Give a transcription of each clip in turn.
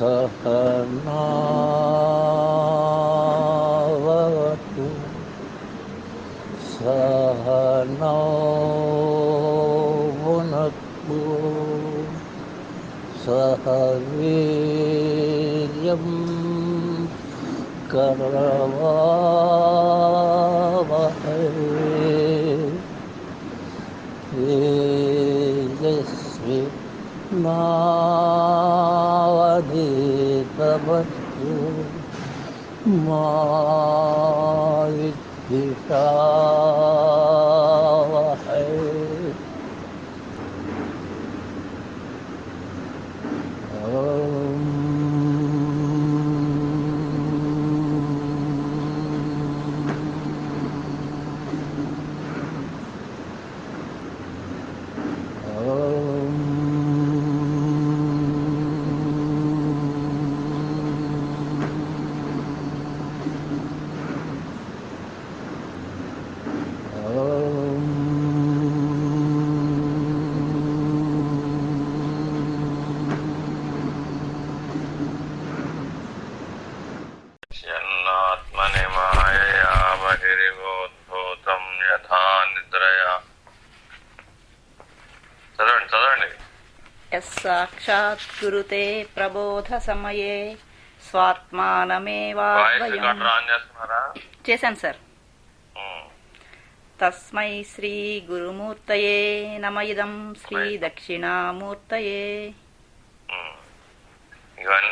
सहनावतु सहनौ भुनक्तु सह वीर्यं करवावहै तेजस्वी नावधीतमस्तु मा विद्विषावहै। యన్నాత్మని మాయయా బహిరివోద్భూతం యథా నిద్రయా. చదవండి. యస్సాక్షాత్ కురుతే ప్రబోధ సమయే స్వాత్మానమేవాద్వయం. చేశాను సార్. తస్మై శ్రీ గురుమూర్తయే నమ ఇదం శ్రీ దక్షిణామూర్తయే.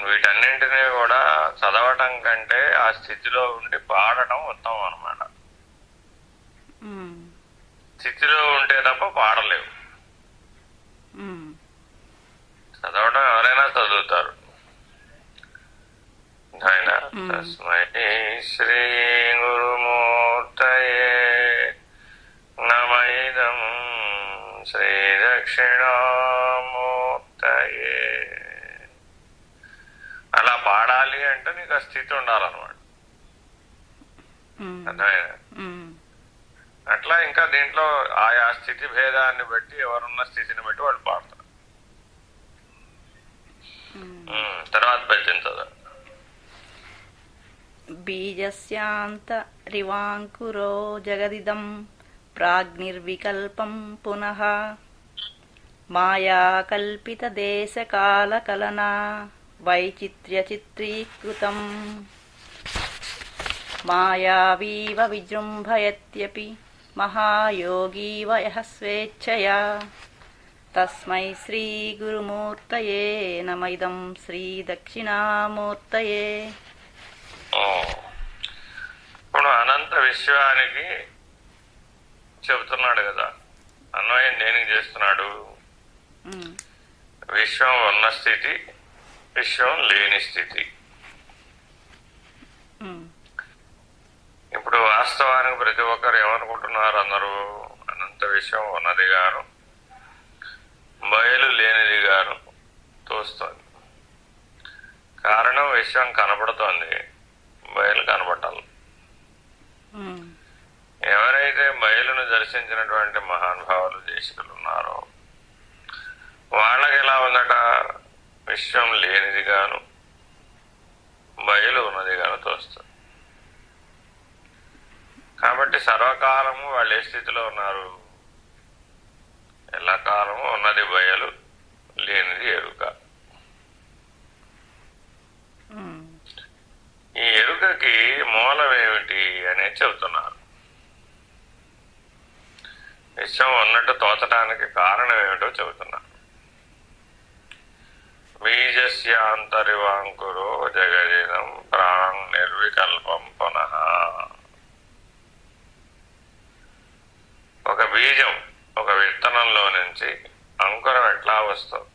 వీటన్నింటినీ కూడా చదవటం కంటే ఆ స్థితిలో ఉండి పాడటం ఉత్తమం అన్నమాట. స్థితిలో ఉంటే తప్ప పాడలేవు. చదవటం ఎవరైనా చదువుతారు. ఆయన తస్మై శ్రీ గురుమూర్తయే నమ ఇదం శ్రీ దక్షిణామూర్తయే. అలా పాడాలి అంటే నీకు ఆ స్థితి ఉండాలన్నమాట. అట్లా ఇంకా దీంట్లో ఆయా స్థితి భేదాన్ని బట్టి ఎవరున్న స్థితిని బట్టి వాళ్ళు పాడతారు. తర్వాత పెంచదా బీజస్యాంత రివాంకురో జగదిదం ప్రాగ్నిర్వికల్పం పునః మాయా కల్పిత దేశకాల కలనా వైచిత్ర్య చిత్రీకృతం మాయావీవ విజృంభయత్యపి మహాయోగీవ యః స్వేచ్ఛయా. తస్మై శ్రీ గురుమూర్తయే నమ ఇదం శ్రీ దక్షిణామూర్తయే. ఇప్పుడు అనంత విశ్వానికి చెబుతున్నాడు కదా, అన్వయం దేనికి చేస్తున్నాడు? విశ్వం ఉన్న స్థితి, విశ్వం లేని స్థితి. ఇప్పుడు వాస్తవానికి ప్రతి ఒక్కరు ఏమనుకుంటున్నారు? అందరూ అనంత విశ్వం ఉన్నది గాను బయలు లేనిది గాను తోస్తోంది. కారణం విశ్వం కనపడుతోంది, బయలు కనపడాలి. ఎవరైతే బయలును దర్శించినటువంటి మహానుభావులు దేశికులు ఉన్నారో వాళ్ళకి ఎలా ఉందట? విశ్వం లేనిది గాను బయలు ఉన్నది గాను తోస్తుంది. కాబట్టి సర్వకాలము వాళ్ళు ఏ స్థితిలో ఉన్నారు? ఎల్లకాలము ఉన్నది బయలు, లేనిది ఎరుక. ఈ ఎరుకకి మూలం ఏమిటి అనేది చెబుతున్నారు. విశ్వం ఉన్నట్టు తోచడానికి కారణం ఏమిటో చెబుతున్నారు. బీజస్యాంతరివాంకురో జగదిదం ప్రాణం నిర్వికల్పం పునః. ఒక బీజం, ఒక విత్తనంలో నుంచి అంకురం ఎట్లా వస్తుంది?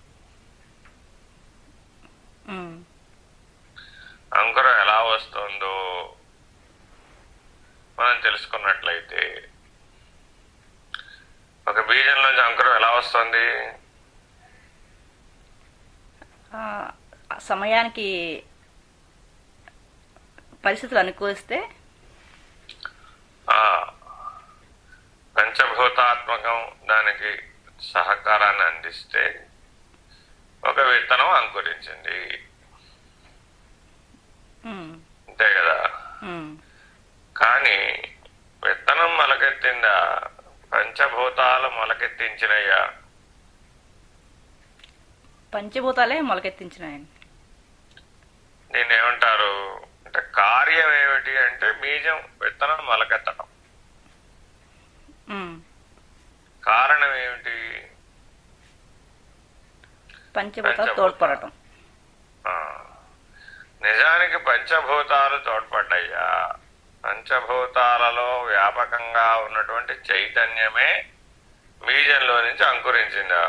అంకురం ఎలా వస్తుందో మనం తెలుసుకున్నట్లయితే, ఒక బీజం నుంచి అంకురం ఎలా వస్తుంది? సమయానికి పరిస్థితులు అనుకూలిస్తే, పంచభూతాత్మకం దానికి సహకారాన్ని అందిస్తే ఒక విత్తనం అంకురించింది. మొలకెత్తిందా, పంచభూతాలు మొలకెత్తించినయ్యా? పంచభూతాలే మొలకెత్తించినాయండి. నేనేమంటారు అంటే కార్యం ఏమిటి అంటే బీజం విత్తనం మొలకెత్తడం. ఉమ్. కారణం ఏమిటి? పంచభూతాలు తోడ్పడటం. ఆ, నిజానికి పంచభూతాలు తోడ్పడ్డాయ్యా. పంచభూతాలలో వ్యాపకంగా ఉన్నటువంటి చైతన్యమే బీజంలో నుంచి అంకురించిందా?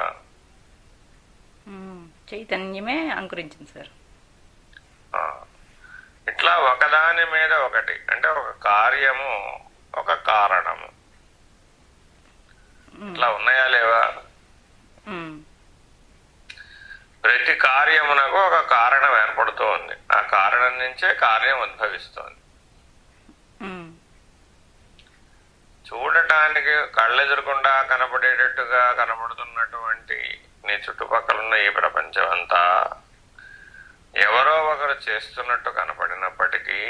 చైతన్యమే అంకురించింది సార్. ఆ, ఇట్లా ఒకదాని మీద ఒకటి అంటే ఒక కార్యము ఒక కారణము ఇట్లా ఉన్నాయా లేవా? ప్రతి కార్యమునకు ఒక కారణం ఏర్పడుతూ ఉంది. ఆ కారణం నుంచే కార్యం ఉద్భవిస్తోంది. చూడటానికి కళ్ళెదురకుండా కనపడేటట్టుగా కనపడుతున్నటువంటి నీ చుట్టుపక్కల ఈ ప్రపంచం అంతా ఎవరో ఒకరు చేస్తున్నట్టు కనపడినప్పటికీ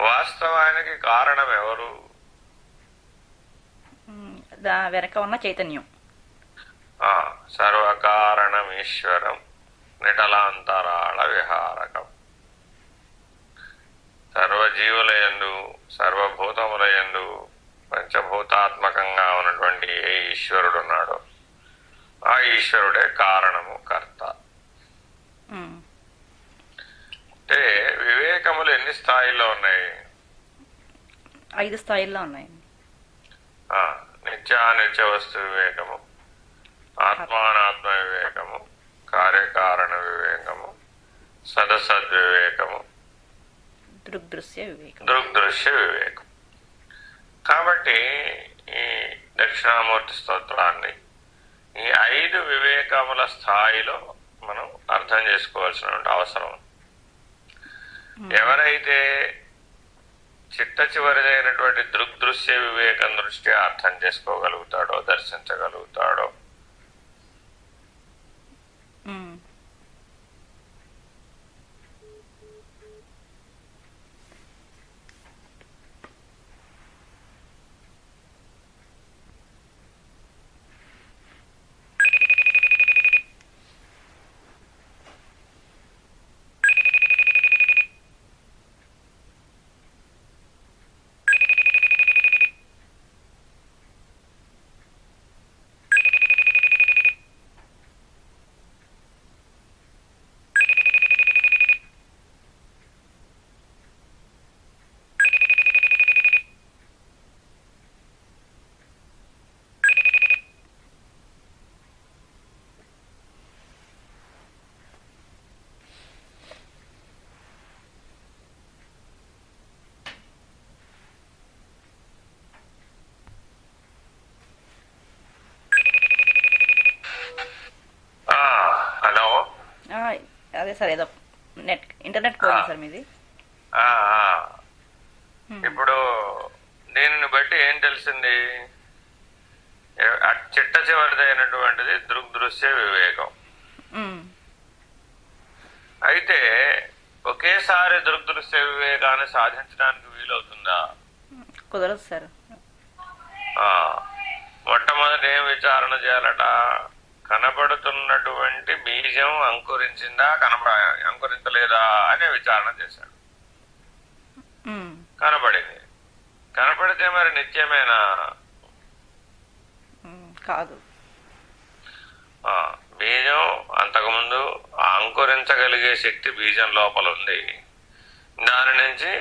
వాస్తవానికి కారణం ఎవరు? వెనక ఉన్న చైతన్యం. సర్వకారణం ఈశ్వరం నిటలాంతరాళ విహారకం. సర్వజీవులయందు సర్వభూతములయందు పంచభూతాత్మకంగా ఉన్నటువంటి ఏ ఈశ్వరుడు ఉన్నాడో ఆ ఈశ్వరుడే కారణము, కర్త. అంటే వివేకములు ఎన్ని స్థాయిల్లో ఉన్నాయి? 5 స్థాయిల్లో ఉన్నాయి. నిత్యానిత్య వస్తు వివేకము, ఆత్మానాత్మ వివేకము, కార్యకారణ వివేకము, సదసద్వివేకము, దృగ్దృశ్య వివేకం. దృగ్దృశ్య వివేకం. కాబట్టి ఈ దక్షిణామూర్తి స్తోత్రాన్ని ఈ 5 వివేకముల స్థాయిలో మనం అర్థం చేసుకోవాల్సిన అవసరం. ఎవరైతే చిట్ట చివరిదైనటువంటి దృగ్దృశ్య వివేకం దృష్ట్యా అర్థం చేసుకోగలుగుతాడో, దర్శించగలుగుతాడో, అదే సార్, ఏదో ఇంటర్నెట్ పోయింది సార్ మీది. ఇప్పుడు దీనిని బట్టి ఏం తెలిసింది? చిట్ట చివరిదైనటువంటిది దృగ్దృశ్య వివేకం. అయితే ఒకేసారి దృగ్దృశ్య వివేకాన్ని సాధించడానికి వీలవుతుందా? కుదరదు సార్. మొట్టమొదటి ఏం విచారణ చేయాలట? కనబడుతున్నటువంటి బీజం అంకురించిందా, అంకురించలేదా అనే విచారణ చేశాడు. కనబడింది. కనపడితే మరి నిత్యమేనా? కాదు. బీజం అంతకుముందు అంకురించగలిగే శక్తి బీజం లోపల ఉంది. దాని నుంచి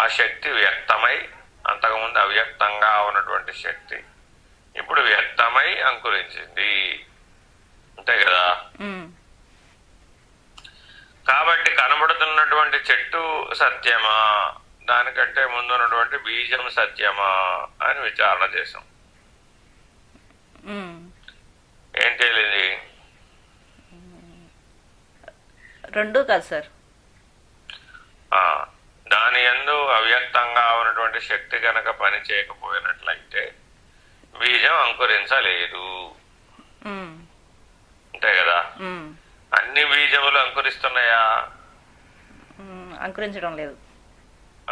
ఆ శక్తి వ్యక్తమై, అంతకుముందు అవ్యక్తంగా ఉన్నటువంటి శక్తి ఇప్పుడు వ్యక్తమై అంకురించింది. అంతే కదా? కాబట్టి కనబడుతున్నటువంటి చెట్టు సత్యమా, దానికంటే ముందున్నటువంటి బీజం సత్యమా అని విచారణ చేశాం. ఏం తేలింది? రెండు కాదు సార్. దాని యందు అవ్యక్తంగా ఉన్నటువంటి శక్తి కనుక పని చేయకపోయినట్లయితే బీజం అంకురించలేదు. అంతే కదా? అన్ని బీజములు అంకురిస్తున్నాయా? అంకురించడం లేదు.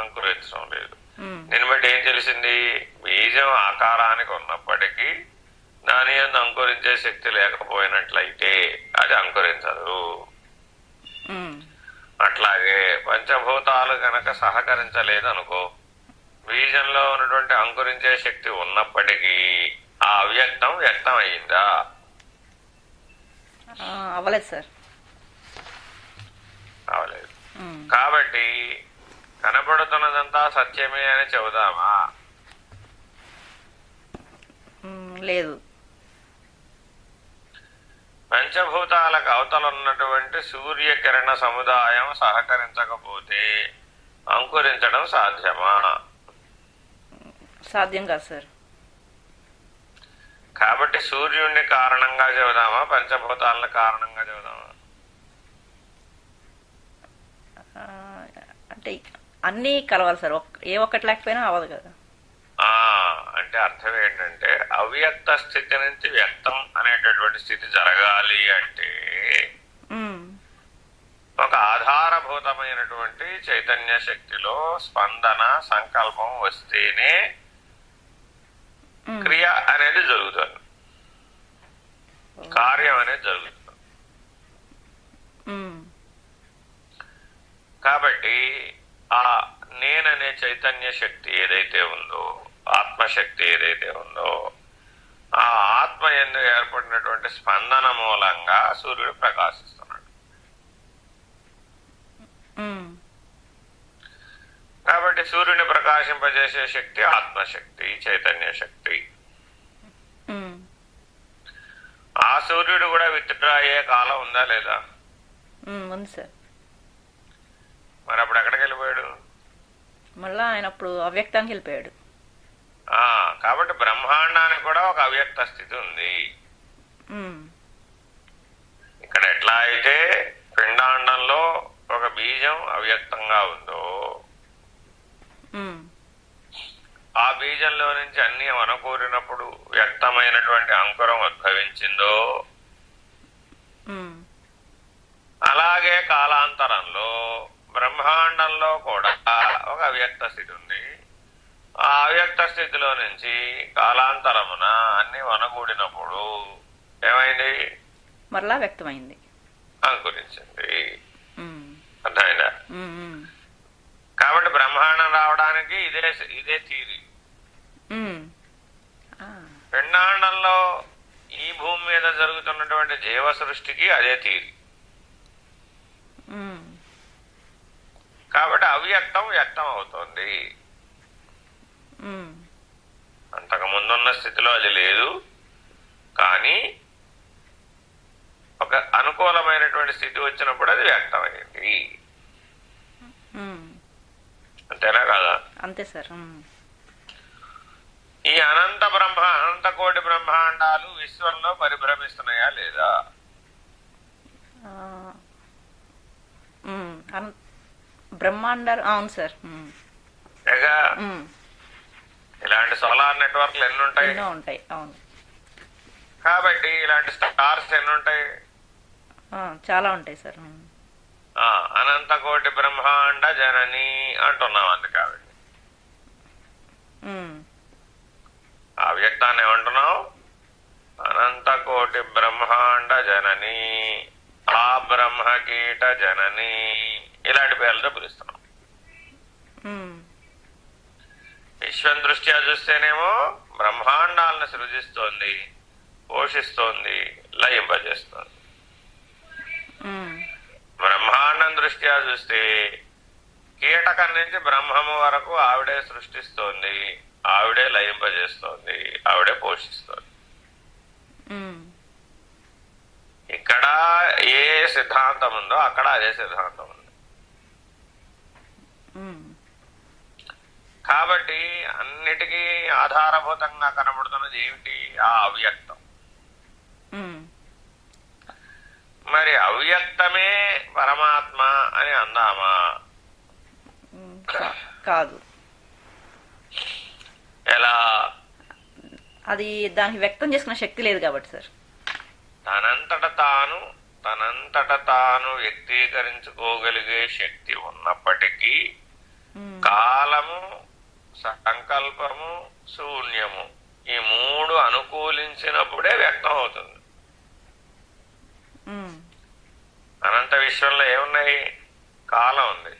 అంకురించడం లేదు. ఉమ్, దీన్ని బట్టి ఏం తెలిసింది? బీజం ఆకారానికి ఉన్నప్పటికీ దాని యందు అంకురించే శక్తి లేకపోయినట్లయితే అది అంకురించదు. ఉమ్, అట్లాగే పంచభూతాలు గనక సహకరించలేదు అనుకో, బీజంలో ఉన్నటువంటి అంకురించే శక్తి ఉన్నప్పటికీ ఆ అవ్యక్తం వ్యక్తం అయిందా? అవ్వలేదు సార్. అవలేదు. ఉమ్, కాబట్టి కనబడుతున్నదంతా సత్యమే అని చెబుదామా? లేదు. పంచభూతాలకు అవతలున్నటువంటి సూర్యకిరణ సముదాయం సహకరించకపోతే అంకురించడం సాధ్యమా? సాధ్యం కాదు సార్. కాబట్టి సూర్యుడిని కారణంగా చెబుదామా, పంచభూతాలను కారణంగా చెబుదామా? అంటే అన్నీ కలవాలి సార్. ఏ ఒక్కటి లేకపోయినా అవ్వదు కదా. అంటే అర్థం ఏంటంటే అవ్యక్త స్థితి నుంచి వ్యక్తం అనేటటువంటి స్థితి జరగాలి అంటే ఉమ్, ఒక ఆధారభూతమైనటువంటి చైతన్య శక్తిలో స్పందన సంకల్పం వస్తేనే ఉమ్, క్రియ అనేది జరుగుతుంది, కార్యం అనేది జరుగుతుంది. ఉమ్, కాబట్టి ఆ నేననే చైతన్య శక్తి ఏదైతే ఉందో, ఆత్మశక్తి ఏదైతే ఉందో, ఆ ఆత్మ యందు ఏర్పడినటువంటి స్పందన మూలంగా సూర్యుడు ప్రకాశిస్తున్నాడు. ఉమ్, కాబట్టి సూర్యుని ప్రకాశింపజేసే శక్తి ఆత్మశక్తి, చైతన్య శక్తి. ఉమ్, ఆ సూర్యుడు కూడా విత్డ్రా అయ్యే కాలం ఉందా లేదా? ఉంది సార్. మరి అప్పుడు ఎక్కడికి వెళ్ళిపోయాడు? మళ్ళా ఆయన అప్పుడు అవ్యక్తానికి వెళ్ళిపోయాడు. కాబట్టి బ్రహ్మాండానికి కూడా ఒక అవ్యక్త స్థితి ఉంది. ఉమ్, ఇక్కడ ఎట్లా అయితే పిండాండంలో ఒక బీజం అవ్యక్తంగా ఉందో, ఉమ్, ఆ బీజంలో నుంచి అన్ని మనకూరినప్పుడు వ్యక్తమైనటువంటి అంకురం ఉద్భవించిందో, ఉమ్, అలాగే కాలాంతరంలో బ్రహ్మాండంలో కూడా ఒక అవ్యక్త స్థితి ఉంది. ఆ అవ్యక్త స్థితిలో నుంచి కాలాంతరమున అన్ని వనగూడినప్పుడు ఏమైంది? మరలా వ్యక్తమైంది, అంకురించింది. ఉమ్, అర్థమైందా? ఉమ్, ఉమ్, కాబట్టి బ్రహ్మాండం రావడానికి ఇదే థీరీ. ఉమ్, పిండాండంలో ఈ భూమి మీద జరుగుతున్నటువంటి జీవ సృష్టికి అదే థీరీ. ఉమ్, కాబట్టి అవ్యక్తం వ్యక్తం అవుతోంది. ఉమ్, అంతకు ముందున్న స్థితిలో అది లేదు, కానీ ఒక అనుకూలమైనటువంటి స్థితి వచ్చినప్పుడు అది వ్యక్తమైంది. ఉమ్, అంతేనా కాదా? అంతే సార్. ఉమ్, ఈ అనంత కోటి బ్రహ్మాండాలు విశ్వంలో పరిభ్రమిస్తున్నాయా లేదా? ఆ, బ్రహ్మాండాలు అవును సార్. తెగ ఇలాంటి సోలార్ నెట్వర్క్లు ఎన్ని ఉంటాయి? ఎన్నో ఉంటాయి. అవును. కాబట్టి ఇలాంటి స్టార్స్ ఎన్ని ఉంటాయి? చాలా ఉంటాయి సార్. అనంత కోటి బ్రహ్మాండ జనని అంటున్నాం. అందుకాబట్టి ఆ వ్యక్తాన్ని ఏమంటున్నావు? అనంత కోటి బ్రహ్మాండ జనని, ఆ బ్రహ్మకీట జనని, ఇలాంటి పేర్లతో పిలుస్తున్నాం. విశ్వం దృష్ట్యా చూస్తేనేమో బ్రహ్మాండాలను సృజిస్తోంది, పోషిస్తోంది, లయింపజేస్తోంది. బ్రహ్మాండం దృష్ట్యా చూస్తే కీటకం నుంచి బ్రహ్మము వరకు ఆవిడే సృష్టిస్తోంది, ఆవిడే లయింపజేస్తోంది, ఆవిడే పోషిస్తోంది. ఇక్కడ ఏ సిద్ధాంతం ఉందో అక్కడ అదే సిద్ధాంతం ఉంది. కాబట్టి అన్నిటికీ ఆధారభూతంగా కనబడుతున్నది ఏమిటి? ఆ అవ్యక్తం. మరి అవ్యక్తమే పరమాత్మ అని అందామా? కాదు. ఎలా? అది దానికి వ్యక్తం చేసుకునే శక్తి లేదు కాబట్టి సార్. తనంతట తాను వ్యక్తీకరించుకోగలిగే శక్తి ఉన్నప్పటికీ కాలము సంకల్పము, శూన్యము ఈ మూడు అనుకూలించినప్పుడే వ్యక్తం అవుతుంది. ఉమ్, అనంత విశ్వంలో ఏమున్నాయి? కాలం ఉంది,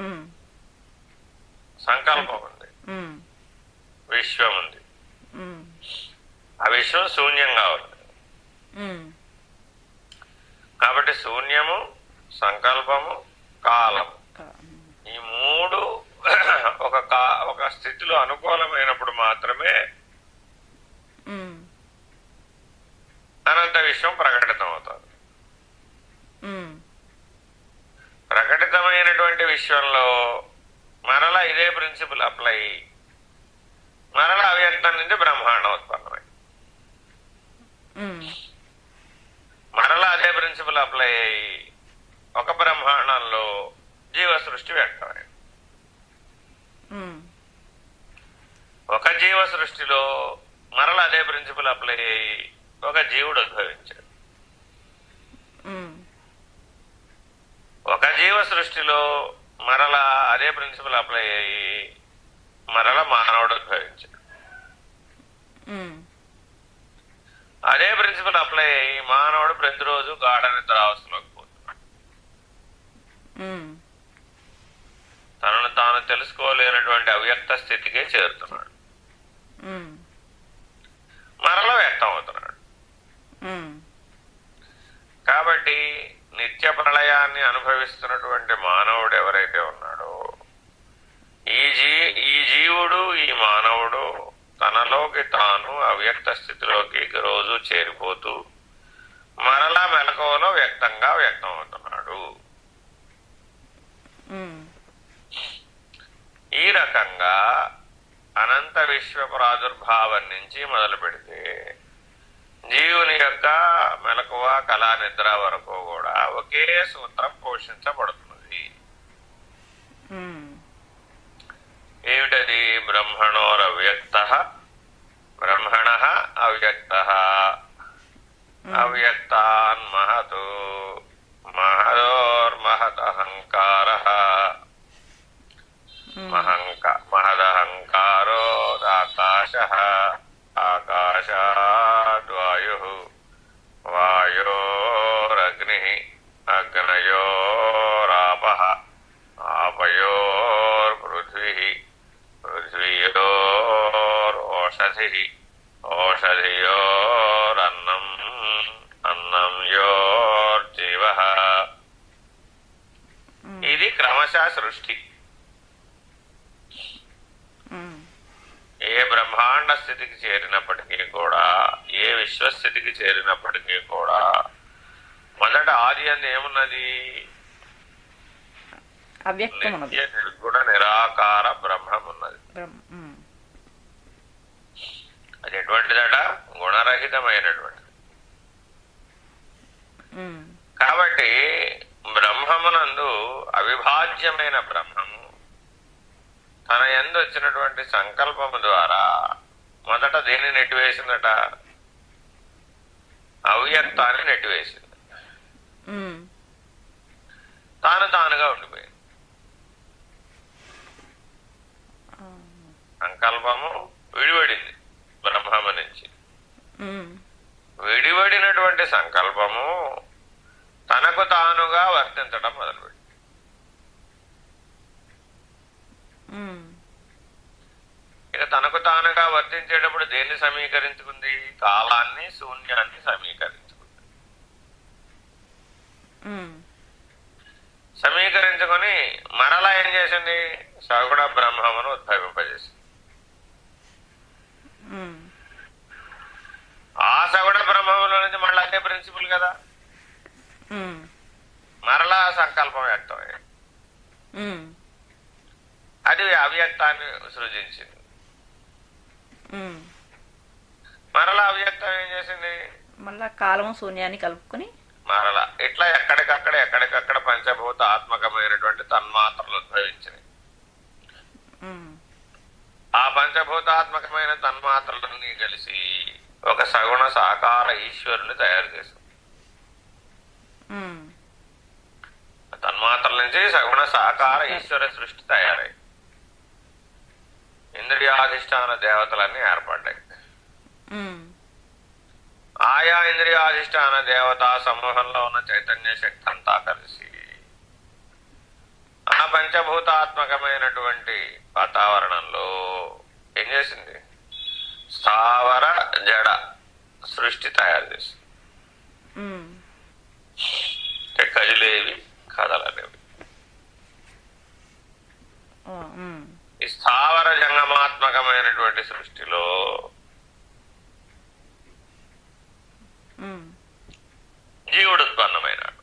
ఉమ్, సంకల్పం ఉంది, ఉమ్, విశ్వం ఉంది. ఉమ్, ఆ విశ్వం శూన్యంగా ఉంది. ఉమ్, కాబట్టి శూన్యము, సంకల్పము, కాలము ఈ మూడు ఒక స్థితిలో అనుకూలమైనప్పుడు మాత్రమే ఉమ్, అనంత విశ్వం ప్రకటితం అవుతుంది. ఉమ్, ప్రకటితమైనటువంటి విశ్వంలో మరలా ఇదే ప్రిన్సిపల్ అప్లై, మరలా అవ్యక్తం నుంచి బ్రహ్మాండం ఉత్పన్నమై ఉమ్, మరలా అదే ప్రిన్సిపల్ అప్లై అయ్యి ఒక బ్రహ్మాండంలో జీవ సృష్టి వ్యక్తమైంది. ఉమ్, ఒక జీవ సృష్టిలో మరలా అదే ప్రిన్సిపల్ అప్లై అయ్యి ఒక జీవుడు ఉద్భవించాడు. ఉమ్, ఒక జీవ సృష్టిలో మరలా అదే ప్రిన్సిపల్ అప్లై అయ్యి మరలా మానవుడు ఉద్భవించాడు. ఉమ్, అదే ప్రిన్సిపల్ అప్లై అయ్యి మానవుడు ప్రతిరోజు గాఢ నిద్రావస్థలోకి పోతున్నాడు. ఉమ్, తనను తాను తెలుసుకోలేనటువంటి అవ్యక్త స్థితికే చేరుతున్నాడు. ఉమ్, మరలా వ్యక్తం అవుతున్నాడు. ఉమ్, కాబట్టి నిత్య ప్రళయాన్ని అనుభవిస్తున్నటువంటి మానవుడు ఎవరైతే ఉన్నాడో ఈ జీవుడు, ఈ మానవుడు తనలోకి తాను అవ్యక్త స్థితిలోకి రోజు చేరిపోతూ మరలా మెలకువలో వ్యక్తం అవుతున్నాడు. ఉమ్, ఈ రకంగా అనంత విశ్వ ప్రాదుర్భావం నుంచి మొదలు పెడితే జీవుని యొక్క మెలకువ, కళా, నిద్ర వరకు కూడా ఒకే సూత్రం పోషించబడుతున్నది. ఉమ్, ఏమిటది? బ్రహ్మణోరవ్యక్తః, బ్రహ్మణః అవ్యక్తః, అవ్యక్తాన్మహతో మహదోర్మహదహంకారః, మహదహంకారోదాకాశః, ఆకాశాద్వాయుః, వాయోరగ్నిః, అగ్నయోరాపః, ఆపయోర్పృథ్వీః, పృథ్వీయోరోషధిః, ఓషధియోరన్నం, అన్నం యోర్జీవః. ఇది క్రమశః సృష్టి. ఏ బ్రహ్మాండ స్థితికి చేరినప్పటికీ కూడా, ఏ విశ్వస్థితికి చేరినప్పటికీ కూడా మొదట ఆది అందు ఏమున్నది? అవ్యక్తం ఉన్నది, నిత్య నిర్గుణ నిరాకార బ్రహ్మం ఉన్నది. అది ఎటువంటిదట? గుణరహితమైనటువంటిది. కాబట్టి బ్రహ్మమునందు అవిభాజ్యమైన బ్రహ్మము తన యందు వచ్చినటువంటి సంకల్పము ద్వారా మొదట దేన్ని నెట్టివేసిందట? అవ్యక్తాన్ని నెట్టివేసింది. తానుగా ఉండిపోయింది. సంకల్పము విడివడింది బ్రహ్మము నుంచి. విడివడినటువంటి సంకల్పము తనకు తానుగా వర్తించడం మొదలుపెట్టింది. ఇక తనకు తానుగా వర్తించేటప్పుడు దేన్ని సమీకరించుకుంది? కాలాన్ని, శూన్యాన్ని సమీకరించుకుంది. సమీకరించుకొని మరలా ఏం చేసింది? సగుణ బ్రహ్మమును ఉద్భవింపజేసింది. ఆ సగుణ బ్రహ్మములో నుంచి మళ్ళీ అదే ప్రిన్సిపుల్ కదా, మరలా సంకల్పం వ్యక్తమయ్యింది. అది అవ్యక్తాన్ని సృజించింది. మరలా అవ్యక్తం ఏం చేసింది? మళ్ళా కాలము శూన్యాన్ని కలుపుకొని మరలా ఇట్లా ఎక్కడికక్కడ పంచభూత ఆత్మకమైనటువంటి తన్మాత్రలు ఉద్భవించినాయి. ఆ పంచభూతాత్మకమైన తన్మాత్రలన్నీ కలిసి ఒక సగుణ సాకార ఈశ్వరుని తయారు చేసింది. తన్మాత్రల నుంచి సగుణ సాకార ఈశ్వర సృష్టి తయారై ఇంద్రియాధిష్టాన దేవతలన్నీ ఏర్పడ్డాయి. ఉమ్, ఆయా ఇంద్రియాధిష్టాన దేవతా సమూహంలో ఉన్న చైతన్య శక్తి అంతా కలిసి ఆ పంచభూతాత్మకమైనటువంటి వాతావరణంలో ఏం చేసింది? స్థావర జడ సృష్టి తయారు చేసింది. ఉమ్, కదిలేవి కదలనేవి. ఓ, ఉమ్, ఈ స్థావర జంగమాత్మకమైనటువంటి సృష్టిలో ఉమ్, జీవుడు ఉత్పన్నమైనాడు.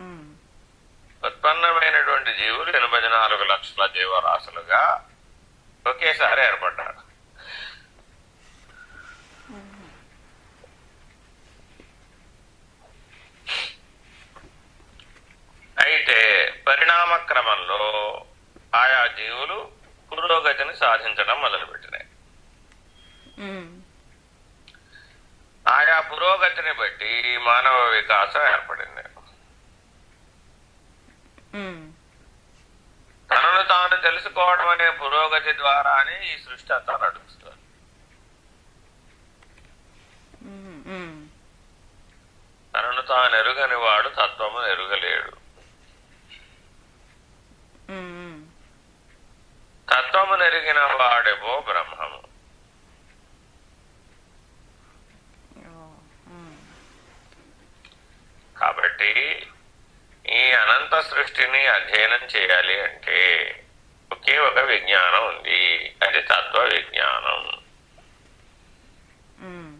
ఉమ్, ఉత్పన్నమైనటువంటి జీవులు 84 లక్షల జీవరాశులుగా ఒకేసారి ఏర్పడ్డారు. అయితే పరిణామ క్రమంలో ఆయా జీవులు పురోగతిని సాధించడం మొదలుపెట్టినాయి. ఉమ్, ఆయా పురోగతిని బట్టి మానవ వికాసం ఏర్పడింది. ఉమ్, తనను తాను తెలుసుకోవడం అనే పురోగతి ద్వారానే ఈ సృష్టి అంతా నడుస్తుంది. ఉమ్, ఉమ్, తనను తాను ఎరుగని వాడు తత్వము ఎరుగలేడు. ఉమ్, తత్వము నెరిగిన వాడేమో బ్రహ్మము. ఓ, ఉమ్, కాబట్టి ఈ అనంత సృష్టిని అధ్యయనం చేయాలి అంటే ఒకే ఒక విజ్ఞానం ఉంది, అది తత్వ విజ్ఞానం. ఉమ్,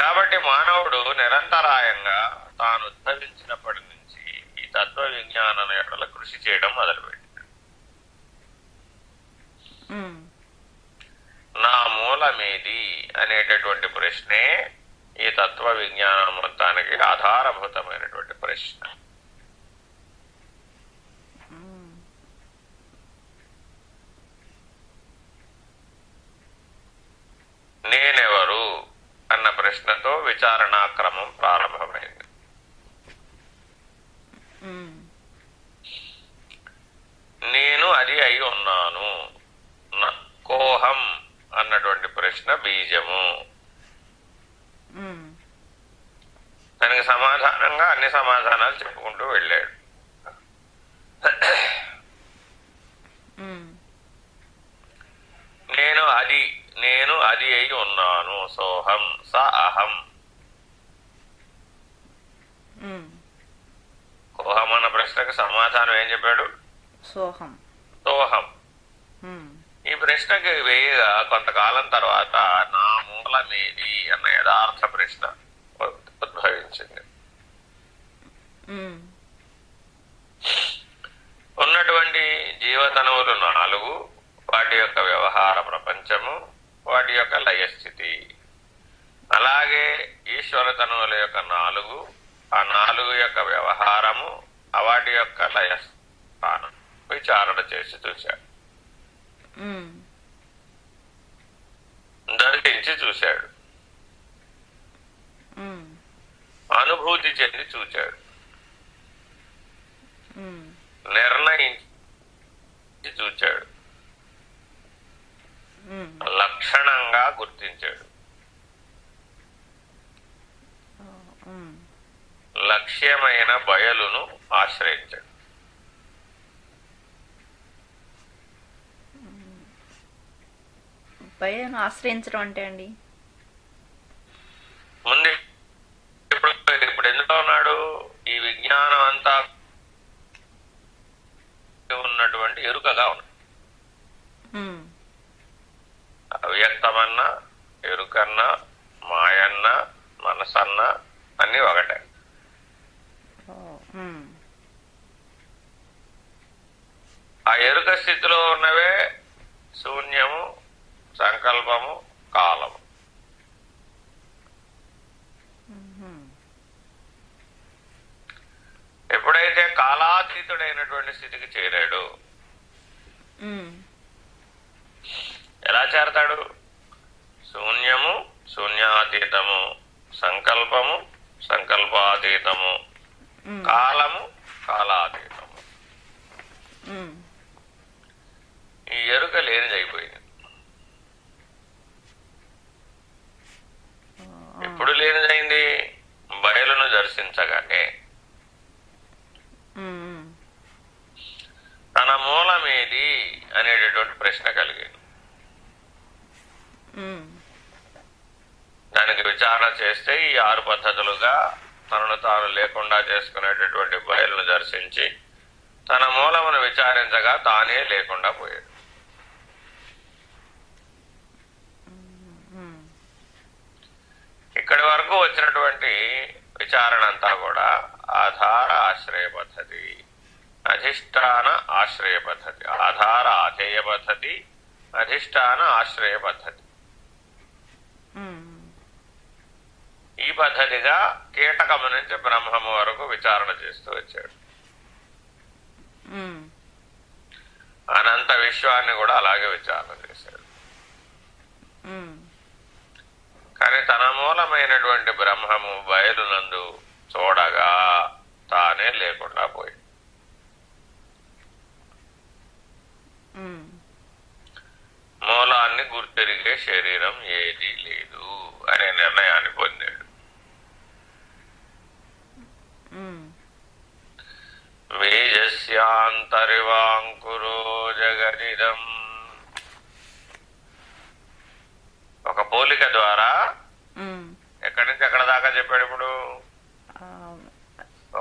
కాబట్టి మానవుడు నిరంతరాయంగా తాను ఉద్భవించినప్పటి నుంచి ఈ తత్వ విజ్ఞానం ఎడల కృషి చేయడం మొదలుపెట్టాడు. ఉమ్, నా మూలమేది అనేటటువంటి ప్రశ్నే ఈ తత్వ విజ్ఞానం మొత్తానికి ఆధారభూతమైనటువంటి ప్రశ్న. ఉమ్, నేనెవరు అన్న ప్రశ్నతో విచారణాక్రమం ప్రారంభమైంది. ఉమ్, నేను అది అయి ఉన్నాను. కోహం అన్నటువంటి ప్రశ్న బీజము. ఉమ్, దానికి సమాధానంగా అన్ని సమాధానాలు చెప్పుకుంటూ వెళ్ళాడు. ఉమ్, నేను అది అయి ఉన్నాను. సోహం స అహం. ఉమ్, కోహం అన్న ప్రశ్నకు సమాధానం ఏం చెప్పాడు? సోహం. సోహం. ఉమ్, ఈ ప్రశ్నకి వేయగా కొంతకాలం తర్వాత నా మూలమేది అన్న యథార్థ ప్రశ్న ఉద్భవించింది. ఉమ్, ఉన్నటువంటి జీవతనువులు 4, వాటి యొక్క వ్యవహార ప్రపంచము, వాటి యొక్క లయస్థితి. అలాగే ఈశ్వర తనువుల యొక్క 4, ఆ 4 యొక్క వ్యవహారము, వాటి యొక్క లయస్థానం విచారణ చేసి చూశాడు. ఉమ్, దర్శించి చూశాడు. ఉమ్, అనుభూతి చెంది చూచాడు. ఉమ్, నిర్ణయించి చూచాడు. ఉమ్, లక్షణంగా గుర్తించాడు. ఉమ్, లక్ష్యమైన బయలును ఆశ్రయించాడు. భయం ఆశ్రయించడం అంటే అండి ముందు ఇప్పుడు ఎందులో ఉన్నాడు? ఈ విజ్ఞానం అంతా ఉన్నటువంటి ఎరుకగా ఉన్నాడు. ఉమ్, అవ్యక్తమన్నా, ఎరుకన్నా, మాయన్న, మనసన్న అన్ని ఒకటే. ఓ, ఉమ్, ఆ ఎరుక స్థితిలో ఉన్నవే శూన్యము, సంకల్పము, కాలము. ఉమ్, ఎప్పుడైతే కాలాతీతుడైనటువంటి స్థితికి చేరాడు, ఉమ్, ఎలా చేరతాడు? శూన్యము, శూన్యాతీతము, సంకల్పము, సంకల్పాతీతము, ఉమ్, కాలము, కాలాతీతము. అనేటటువంటి ప్రశ్న కలిగింది. ఉమ్, దానికి విచారణ చేస్తే ఈ 6 పద్ధతులుగా తనను తాను లేకుండా చేసుకునేటటువంటి బయలును దర్శించి తన మూలమును విచారించగా తానే లేకుండా పోయాడు. ఉమ్, ఇక్కడి వరకు వచ్చినటువంటి విచారణ అంతా కూడా ఆధార ఆశ్రయ పద్ధతి, అధిష్టాన ఆశ్రయ పద్ధతి, ఆధార ఆధేయ పద్ధతి, అధిష్టాన ఆశ్రయ పద్ధతి. ఉమ్, ఈ పద్ధతిగా కీటకము నుంచి బ్రహ్మము వరకు విచారణ చేస్తూ వచ్చాడు. ఉమ్, అనంత విశ్వాన్ని కూడా అలాగే విచారణ చేశాడు. ఉమ్, కానీ తన మూలమైనటువంటి బ్రహ్మము బయలునందు చూడగా తానే లేకుండా పోయి ఉమ్, మూలాన్ని గుర్తెరిగే శరీరం ఏదీ లేదు అనే నిర్ణయాన్ని పొందాడు. ఉమ్, బీజస్యాంతరివాంకురో జగదిదం. ఒక పోలిక ద్వారా ఉమ్, ఎక్కడి నుంచి ఎక్కడ దాకా చెప్పాడు. ఇప్పుడు ఆ,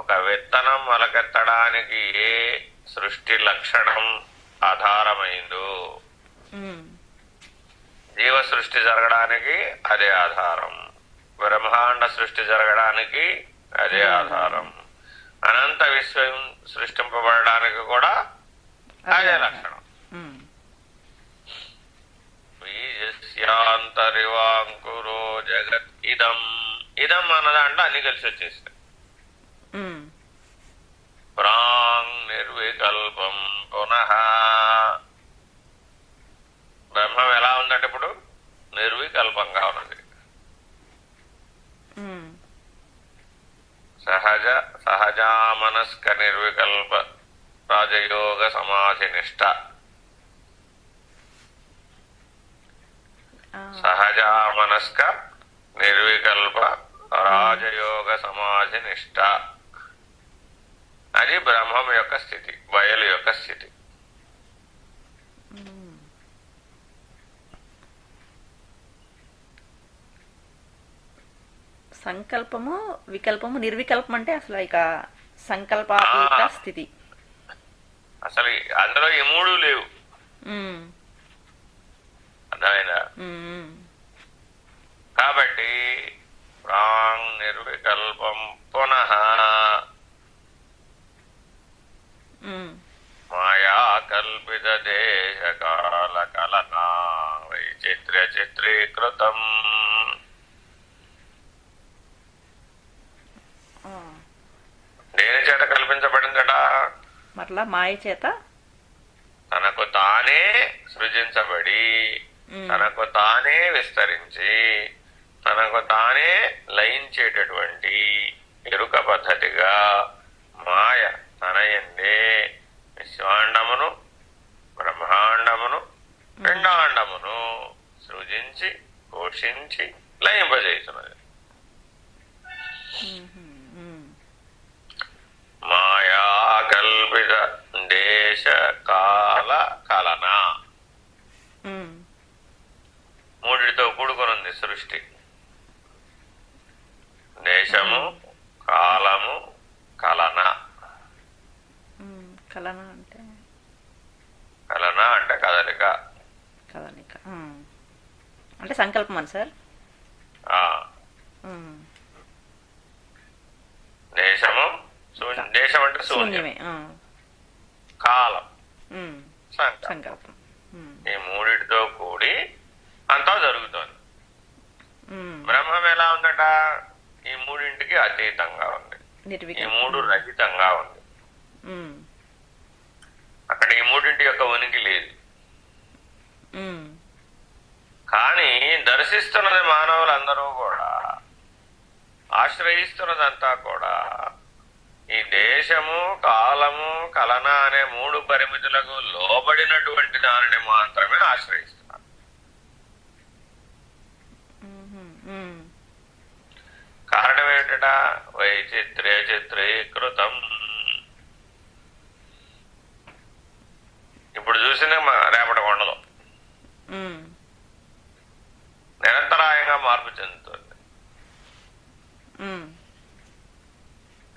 ఒక విత్తనం మొలకెత్తడానికి ఏ సృష్టి లక్షణం ఆధారమైందో ఉమ్, జీవ సృష్టి జరగడానికి అదే ఆధారం, బ్రహ్మాండ సృష్టి జరగడానికి అదే ఆధారం, అనంత విశ్వం సృష్టింపబడడానికి కూడా అదే లక్షణం. ఉమ్, బీజస్యాంతరివాంకురో జగత్ ఇదం. ఇదం అన్నదాంట్లో అన్ని కలిసి వచ్చేసినాయి. ఉమ్, ప్రాంగ్ నిర్వికల్పం పునః. బ్రహ్మం ఎలా ఉందంటే ఇప్పుడు నిర్వికల్పంగా ఉన్నది. ఉమ్, సహజామనస్క నిర్వికల్ప రాజయోగ సమాధి నిష్ట. ఆ, సహజామనస్క నిర్వికల్ప రాజయోగ సమాధి నిష్ట. అది బ్రహ్మం యొక్క స్థితి, బయలు యొక్క స్థితి. ఉమ్, సంకల్పము వికల్పము నిర్వికల్పం అంటే అసలు ఇక సంకల్పాతీత స్థితి. అసలు అందులో ఈ 3 లేవు. ఉమ్, అర్థమైందా? ఉమ్, కాబట్టి ప్రాంగ్ నిర్వికల్పం పునః ఉమ్, మాయా కల్పిత దేశ కాల కలనా వైచిత్ర్య చిత్రీకృతం. ఆ, దేని చేత కల్పించబడిందట? మరలా మాయ చేత తనకు తానే సృజించబడి తనకు తానే విస్తరించి తనకు తానే లయించేటటువంటి ఎరుక పద్ధతిగా మాయ తన యందే విశ్వాండమును బ్రహ్మాండమును పిండాండమును సృజించి పోషించి లయింపజేస్తున్నది. మాయా కల్పిత దేశ కాల కలన. 3తో కూడుకొనుంది సృష్టి. దేశము, కాలము, కలన. కలన అంటే కలన అంటే కదలిక. కదలిక అంటే సంకల్పం అని సార్. దేశము, దేశం అంటే శూన్యమే. కాలం సంకల్పం. ఈ 3తో కూడి అంతా జరుగుతోంది. బ్రహ్మం ఎలా ఉందట? ఈ 3కి అతీతంగా ఉంది, ఈ 3 రహితంగా ఉంది. అక్కడ ఈ 3 యొక్క ఉనికి లేదు. కానీ దర్శిస్తున్నది మానవులందరూ కూడా, ఆశ్రయిస్తున్నదంతా కూడా ఈ దేశము, కాలము, కలన అనే 3 పరిమితులకు లోబడినటువంటి దానిని మాత్రమే ఆశ్రయిస్తున్నారు. కారణం ఏమిట? వైచిత్ర్య చిత్రీకృతం. ఇప్పుడు చూసారు చూసింది రేపటికి ఉండదు, ఉమ్, నిరంతరాయంగా మార్పు చెందుతుంది. ఉమ్,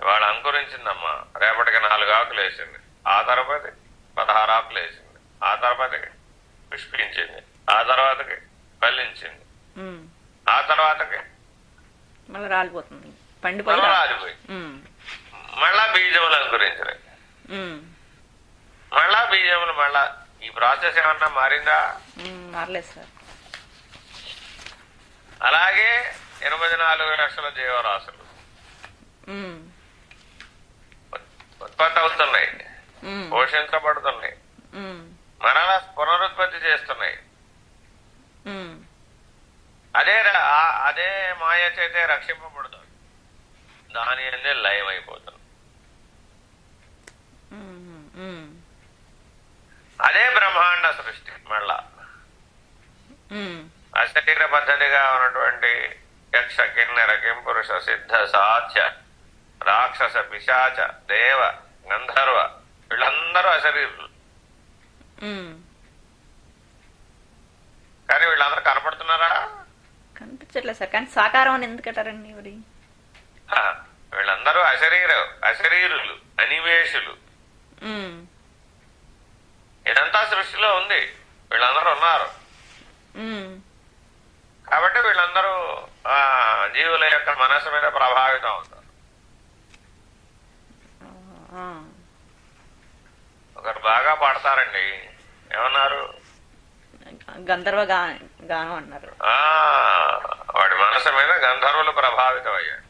ఇవాళ అంకురించిందమ్మా, రేపటికి 4 ఆకులు వేసింది, ఆ తర్వాతకి 16 ఆకులు వేసింది, ఆ తర్వాతకి పుష్పించింది, ఆ తర్వాతకి ఫలించింది, ఉమ్. ఆ తర్వాతకి మళ్ళీ రాలిపోతుంది, పండిపోయి మళ్ళా రాలిపోయి ఉమ్, మళ్ళా బీజములు అంకురించినాయి, ఉమ్, మళ్ళా బీజములు, మళ్ళా ఈ ప్రాసెస్ ఏమన్నా మారిందా? మారలేదు సార్. అలాగే 84 లక్షల జీవరాశులు ఉమ్, ఉత్పత్తి అవుతున్నాయి, ఉమ్, పోషించబడుతున్నాయి, ఉమ్, మరలా పునరుత్పత్తి చేస్తున్నాయి. ఉమ్, అదే మాయ చేతే రక్షింపబడుతుంది, దాని అందే లయం అయిపోతుంది. ఉమ్, ఉమ్, అదే బ్రహ్మాండ సృష్టి. మళ్ళా ఉమ్, అశరీర పద్ధతిగా ఉన్నటువంటి యక్ష కిన్నెర కింపురుష సిద్ధ సాధ్య రాక్షస పిశాచ దేవ గంధర్వ వీళ్ళందరూ అశరీరులు. ఉమ్. కానీ వీళ్ళందరూ కనపడుతున్నారా? కనిపించట్లేదు సార్. కానీ సాకారం అని ఎందుకంటారండి మరి? వీళ్ళందరూ అశరీరులు, అనివేశులు. ఉమ్, ఇదంతా సృష్టిలో ఉంది, వీళ్ళందరూ ఉన్నారు. ఉమ్, కాబట్టి వీళ్ళందరూ జీవుల యొక్క మనసు మీద ప్రభావితం అవుతారు. ఆ, ఒకరు బాగా పాడతారండి, ఏమన్నారు? గంధర్వ గానం అన్నారు. వాడి మనసు మీద గంధర్వులు ప్రభావితం అయ్యాడు.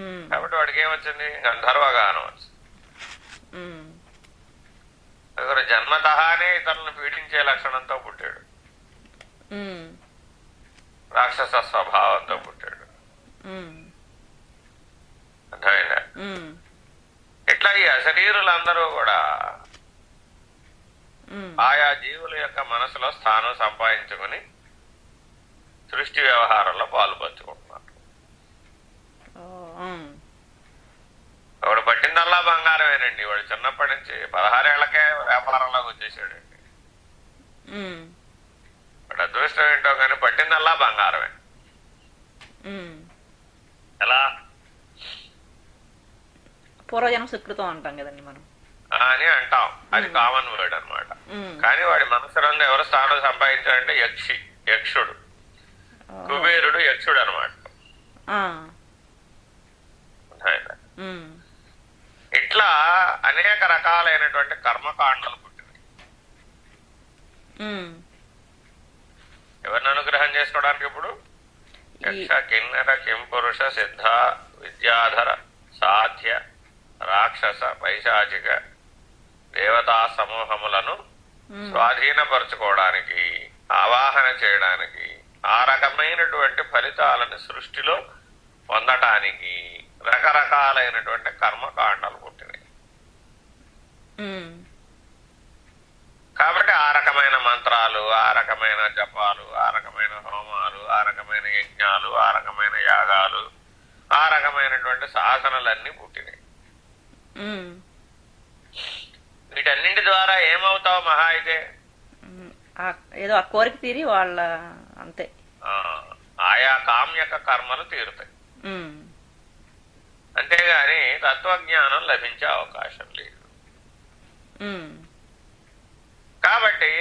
ఉమ్, కాబట్టి వాడికి ఏమొచ్చింది? గంధర్వ గానం వచ్చింది. ఉమ్, ఒకరు జన్మతహానే ఇతరులను పీడించే లక్షణంతో పుట్టాడు, ఉమ్, రాక్షస స్వభావంతో పుట్టాడు. ఉమ్, అర్థమైందా? ఉమ్, ఇట్లా ఈ అశరీరులందరూ కూడా ఉమ్, ఆయా జీవుల యొక్క మనసులో స్థానం సంపాదించుకుని సృష్టి వ్యవహారంలో పాల్పంచుకుంటున్నారు. ఉమ్, వాడు పట్టిందల్లా బంగారమేనండి. వాడు చిన్నప్పటి నుంచి 16 ఏళ్లకే వ్యాపారంలోకి వచ్చేసాడండి. ఉమ్, వాడు అదృష్టం ఏంటో కానీ పట్టిందల్లా బంగారమే. ఉమ్. ఎలా? పూర్వజన్మ సుకృతం అంటాం కదండి మనం అని అంటాం, అది కామన్ వర్డ్ అనమాట. ఉమ్, కానీ వాడి మనసునందు ఎవరు స్థానం సంపాదించాడంటే యక్షుడు, కుబేరుడు యక్షుడు అనమాట. ఆ, ఉమ్, ఇట్లా అనేక రకాలైనటువంటి కర్మకాండలు పుట్టినాయి. ఉమ్. ఎవరిని అనుగ్రహం చేసుకోవడానికి? ఇప్పుడు యక్ష కిన్నెర కింపురుష సిద్ధ విద్యాధర సాధ్య రాక్షస పైశాచిక దేవతా సమూహములను స్వాధీనపరచుకోవడానికి, ఆవాహన చేయడానికి, ఆ రకమైనటువంటి ఫలితాలను సృష్టిలో పొందటానికి రకరకాలైనటువంటి కర్మకాండలు పుట్టినాయి. కాబట్టి ఆ రకమైన మంత్రాలు, ఆ రకమైన జపాలు, ఆ రకమైన హోమాలు, ఆ రకమైన యజ్ఞాలు, ఆ రకమైన యాగాలు, ఆ రకమైనటువంటి సాధనలన్నీ పుట్టినాయి. వీటన్నింటి ద్వారా ఏమవుతావు మహా అయితే? ఏదో ఆ కోరిక తీరి వాళ్ళ అంతే ఆయా కామ్యక కర్మలు తీరుతాయి. అంతేగాని తత్వజ్ఞానం లభించే అవకాశం లేదు. కాబట్టి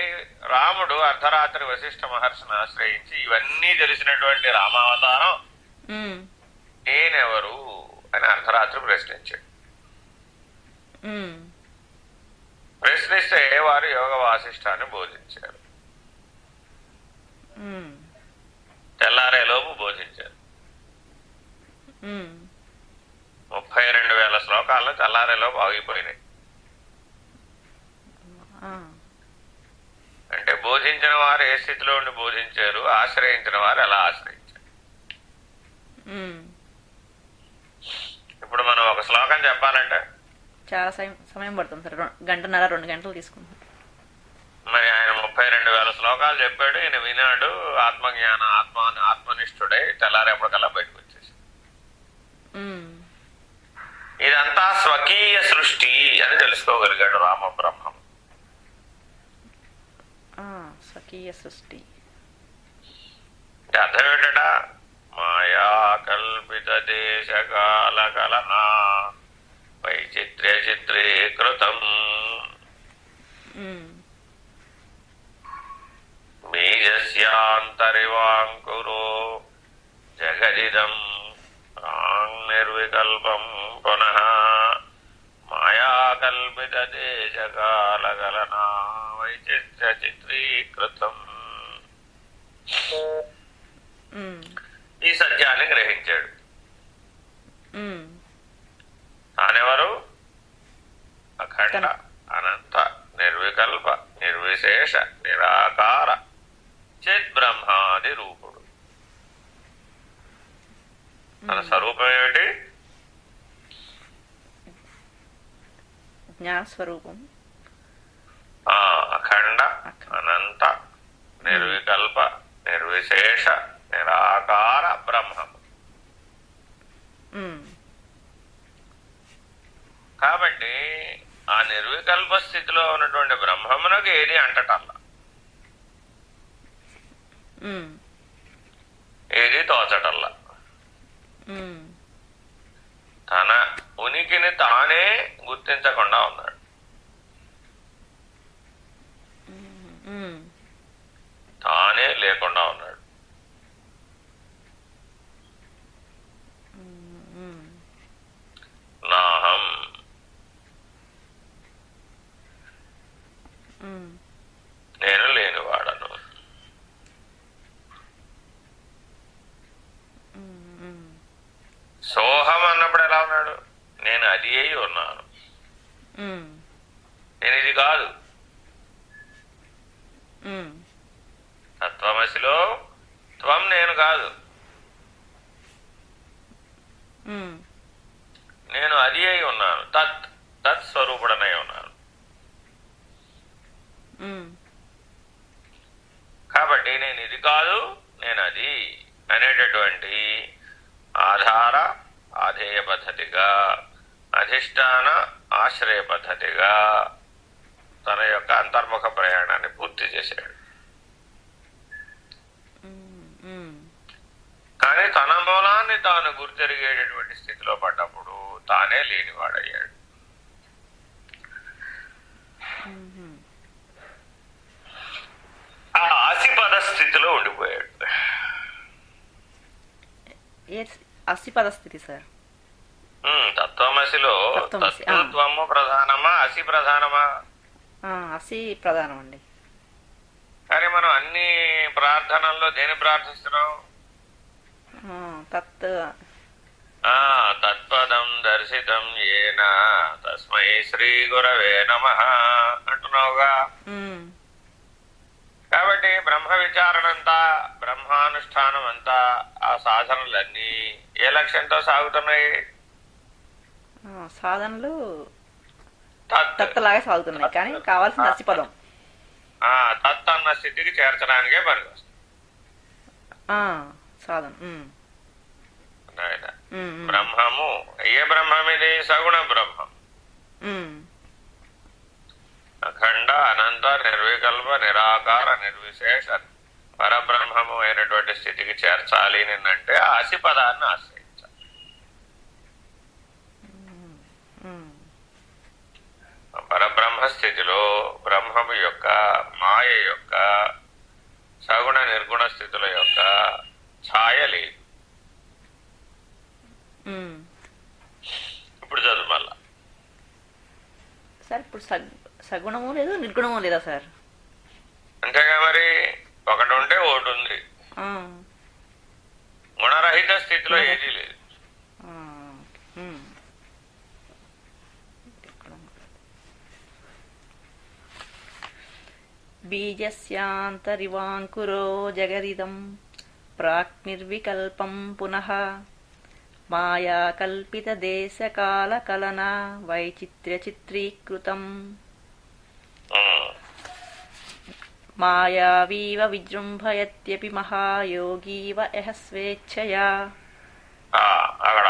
రాముడు అర్ధరాత్రి వశిష్ఠ మహర్షిని ఆశ్రయించి ఇవన్నీ తెలిసినటువంటి రామావతారం నేనెవరు అని అర్ధరాత్రి ప్రశ్నించాడు. ప్రశ్నిస్తే వారు యోగ వాసిష్ఠాన్ని బోధించారు. తెల్లారేలోపు బోధించారు. 32,000 శ్లోకాలను తెల్లారేలోపు ఆగిపోయినాయి. అంటే బోధించిన వారు ఏ స్థితిలో ఉండి బోధించారు, ఆశ్రయించిన వారు ఎలా ఆశ్రయించారు. ఇప్పుడు మనం ఒక శ్లోకం చెప్పాలంటే చాలా సమయం పడుతుంది సార్. 1.5-2 గంటలు తీసుకుంటాం. మరి ఆయన 32,000 శ్లోకాలు చెప్పాడు. ఈయన వినాడు, ఆత్మజ్ఞాన ఆత్మనిష్ఠుడై తెల్లారేపటికల్లా బయటకు వచ్చేసి ఇదంతా స్వకీయ సృష్టి అని తెలుసుకోగలిగాడు రామబ్రహ్మం. స్వకీయ సృష్టి. అంటే అర్థం ఏంటట? మాయా కల్పిత దేశ కాల కలనా వైచిత్ర్య చిత్రీకృతం బీజస్యాంతరివాంకురో జగదిదం నిర్వికల్పం పునః మాయా కల్పిత దేశ కాల కలనా వైచిత్ర్య చిత్రీకృతం. ఈ సత్యాన్ని గ్రహించాడు. తానెవరు? అఖండ అనంత నిర్వికల్ప నిర్విశేష నిరాకార చిద్బ్రహ్మాది రూపుడు. తన స్వరూపం ఏమిటి? జ్ఞానస్వరూపం. అఖండ అనంత నిర్వికల్ప నిర్విశేష నిరాకార బ్రహ్మము. కాబట్టి ఆ నిర్వికల్ప స్థితిలో ఉన్నటువంటి బ్రహ్మమునకు ఏది అంటటల్లా, ఏది తోచటల్లా. తన ఉనికిని తానే గుర్తించకుండా ఉన్నాడు. తానే లేకుండా ఉన్నాడు. నాహం నేను లేనివాడను. సోహం అన్నప్పుడు ఎలా ఉన్నాడు? నేను అది అయి ఉన్నాను, నేను ఇది కాదు. తత్వమసిలో త్వం నేను కాదు, నేను అది అయి ఉన్నాను. తత్ స్వరూపుడనై ఉన్నాను. కాబట్టి నేను ఇది కాదు, నేను అది అనేటటువంటి ఆధార ఆధేయ పద్ధతిగా, అధిష్టాన ఆశ్రయ పద్ధతిగా తన యొక్క అంతర్ముఖ ప్రయాణాన్ని పూర్తి చేశాడు. కానీ తన మూలాన్ని తాను గుర్తెరిగేటటువంటి స్థితిలో పడ్డప్పుడు తానే లేనివాడయ్యాడు. ఆ అసిపద స్థితిలో ఉండిపోయాడు. అసిపద స్థితి సార్. తత్వమసిలో తత్వము ప్రధానమా, అసి ప్రధానమా? అసి ప్రధానం అండి. కానీ మనం అన్ని ప్రార్థనల్లో దేని ప్రార్థిస్తున్నాం? తత్పదం దర్శితం ఏన తస్మై శ్రీ గురవే నమః అంటున్నావుగా. కాబట్టి బ్రహ్మ విచారణ అంతా, బ్రహ్మానుష్ఠానం అంతా, ఆ సాధనలన్నీ ఏ లక్ష్యంతో సాగుతున్నాయి? సాధనలు తత్తులాగే సాగుతున్నాయి, కానీ కావాల్సిన అసిపదం తత్ అన్న స్థితికి చేర్చడానికే పనికొస్తుంది సాధన. బ్రహ్మము ఏ బ్రహ్మం ఇది? సగుణ బ్రహ్మం. అఖండ అనంత నిర్వికల్ప నిరాకార నిర్విశేష పరబ్రహ్మము అయినటువంటి స్థితికి చేర్చాలి అంటే ఆ అసి పదాన్ని ఆశ్రయించాలి. పరబ్రహ్మ స్థితిలో బ్రహ్మము యొక్క, మాయ యొక్క, సగుణ నిర్గుణ స్థితుల యొక్క ఛాయ లేదు. ఇప్పుడు చదువు మళ్ళా సార్. ఇప్పుడు సగుణము లేదు, నిర్గుణము లేదా సార్? అంతేగా మరి. ఒకటి ఉంటే ఒకటి ఉంది. గుణరహిత స్థితిలో ఏదీ లేదు. బీజస్యాంతరివాంకురో జగదిదం ప్రాక్ నిర్వికల్పం పునః మాయా కల్పిత దేశ కాల కలనా వైచిత్ర్య చిత్రీకృతం మాయావీవ విజృంభయత్యపి మహాయోగీవ యః స్వేచ్ఛయా. అక్కడ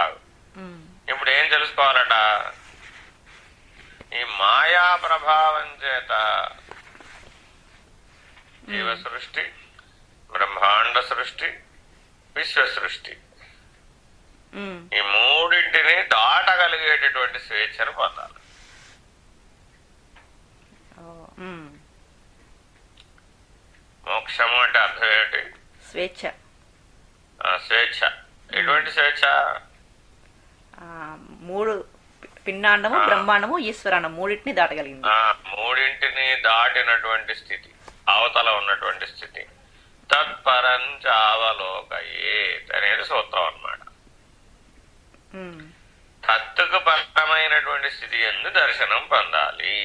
ఇప్పుడు ఏం తెలుసుకోవాలట? ఈ మాయా ప్రభావం చేత జీవ సృష్టి, బ్రహ్మాండ సృష్టి, విశ్వ సృష్టి. ఈ మూడింటిని దాటగలిగేటటువంటి స్వేచ్ఛను పొందాలి. మోక్షము అంటే అర్థం ఏమిటి? స్వేచ్ఛ. స్వేచ్ఛ. ఎటువంటి స్వేచ్ఛ? మూడు పిండాండము, బ్రహ్మాండము, ఈశ్వరాండం మూడింటిని దాటగలిగింది. మూడింటిని దాటినటువంటి స్థితి, అవతల ఉన్నటువంటి స్థితి. తత్పరంచావలోకయేత్ అనేది సూత్రం అన్నమాట. తత్తుకు పరమైనటువంటి స్థితి యందు దర్శనం పొందాలి.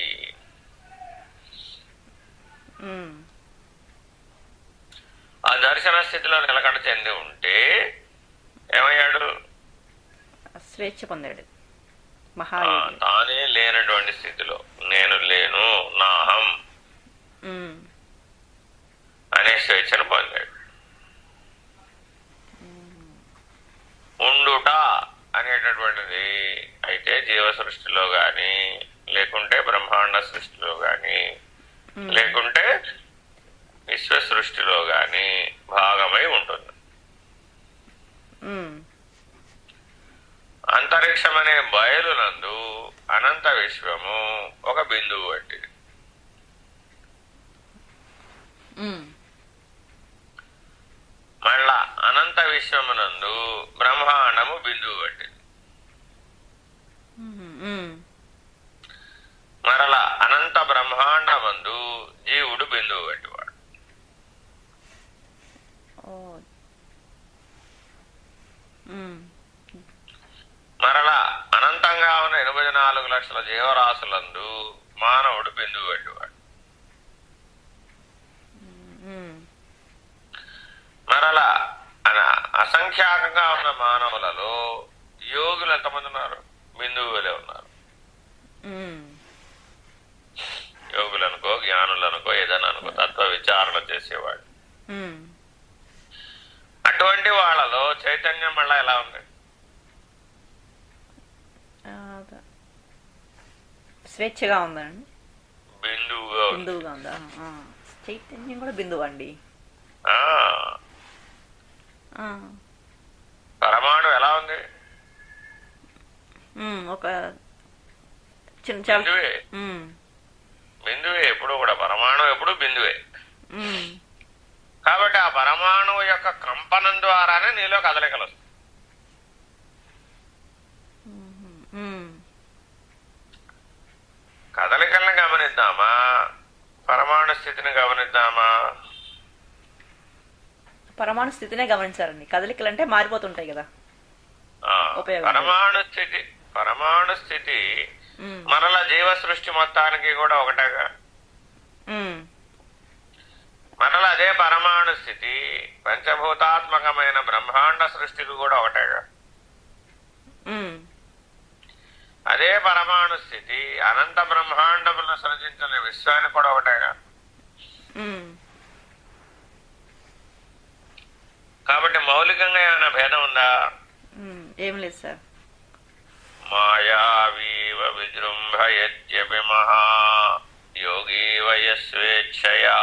ఆ దర్శన స్థితిలో నిలకడ చెంది ఉంటే ఏమయ్యాడు? స్వేచ్ఛ పొందాడు. తానే లేనటువంటి స్థితిలో నేను లేను, నాహం అనే స్వేచ్ఛను పొందాడు. ఉండుట అనేటటువంటిది అయితే జీవ సృష్టిలో గాని, లేకుంటే బ్రహ్మాండ సృష్టిలో గాని, లేకుంటే విశ్వ సృష్టిలో గాని భాగమై ఉంటుంది. అంతరిక్షం అనే బయలునందు అనంత విశ్వము ఒక బిందువు వంటిది. మళ్ళా అనంత విశ్వమునందు బ్రహ్మాండము బిందువు వంటిది. మరలా అనంత బ్రహ్మాండమందు జీవుడు బిందువు వంటివాడు. మరలా అనంతంగా ఉన్న 84 లక్షల జీవరాశులందు మానవుడు బిందువు వంటివాడు. మరలా అసంఖ్యాకంగా ఉన్న మానవులలో యోగులు ఎంతమంది ఉన్నారు? బిందువులే ఉన్నారు. యోగులనుకో, జ్ఞానులనుకో, ఏదైనా అనుకో, తత్వ విచారణ చేసేవాడు. అటువంటి వాళ్ళలో చైతన్యం మళ్ళా ఎలా ఉంది? స్వేచ్ఛగా ఉందండి. బిందువుగా ఉందా? చైతన్యం కూడా బిందువు అండి. పరమాణు ఎలా ఉంది? ఒక చిన్న బిందువే ఎప్పుడు కూడా. పరమాణు ఎప్పుడు బిందువే. కాబట్టి ఆ పరమాణువు యొక్క కంపనం ద్వారానే నీలో కదలికలు వస్తాయి. కదలికలను గమనిద్దామా, పరమాణు స్థితిని గమనిద్దామా? పరమాణు స్థితినే గమనించారండి. కదలికలు అంటే మారిపోతుంటాయి కదా. పరమాణు స్థితి మరల జీవ సృష్టి మొత్తానికి కూడా ఒకటేగా. మరల అదే పరమాణు స్థితి పంచభూతాత్మకమైన బ్రహ్మాండ సృష్టికి కూడా ఒకటేగా. అదే పరమాణు స్థితి అనంత బ్రహ్మాండములను సృజించిన విశ్వానికి కూడా ఒకటేగా. కాబట్టి మౌలికంగా ఏమైనా భేదం ఉందా? ఏం లేదు సార్. మాయావీవ విజృంభయత్యపి మహా యోగీ వయస్వేచ్ఛయా.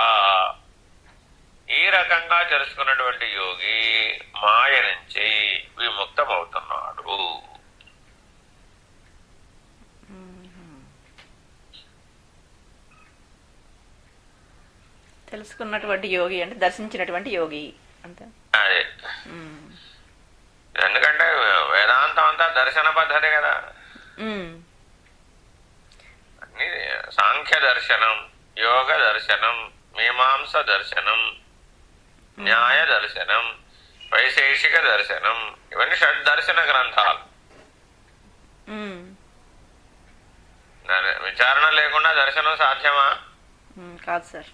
ఈ రకంగా తెలుసుకున్నటువంటి యోగి మాయ నుంచి విముక్తమవుతున్నాడు. తెలుసుకున్నటువంటి యోగి అంటే దర్శించినటువంటి యోగి అంతే. అదే, ఎందుకంటే వేదాంతం అంతా దర్శన పద్ధతి కదా. అన్ని సాంఖ్య దర్శనం, యోగ దర్శనం, మీమాంస దర్శనం, న్యాయ దర్శనం, వైశేషిక దర్శనం, ఇవన్నీ షడ్దర్శన గ్రంథాలు. విచారణ లేకుండా దర్శనం సాధ్యమా? కాదు సార్.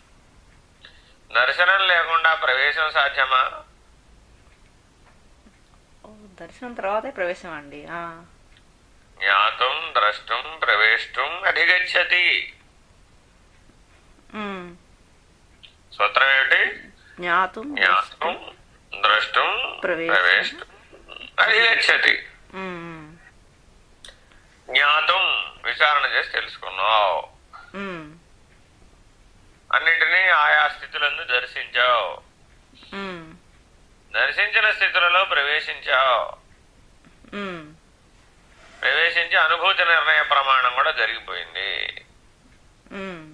దర్శనం లేకుండా ప్రవేశం సాధ్యమా? దర్శనం తర్వాతే ప్రవేశం అండి. జ్ఞాతం ద్రష్టం ప్రవేష్టం అధిగచ్చతి. సూత్రం ఏమిటి? జ్ఞాతం ద్రష్టం ప్రవేష్టం అధిగచ్చతి. జ్ఞాతం విచారణ చేసి తెలుసుకున్నావు. అన్నిటినీ ఆయా స్థితులను దర్శించావు. ఉమ్, దర్శించిన స్థితులలో ప్రవేశించావు. ఉమ్, ప్రవేశించి అనుభూతి నిర్ణయ ప్రమాణం కూడా జరిగిపోయింది. ఉమ్,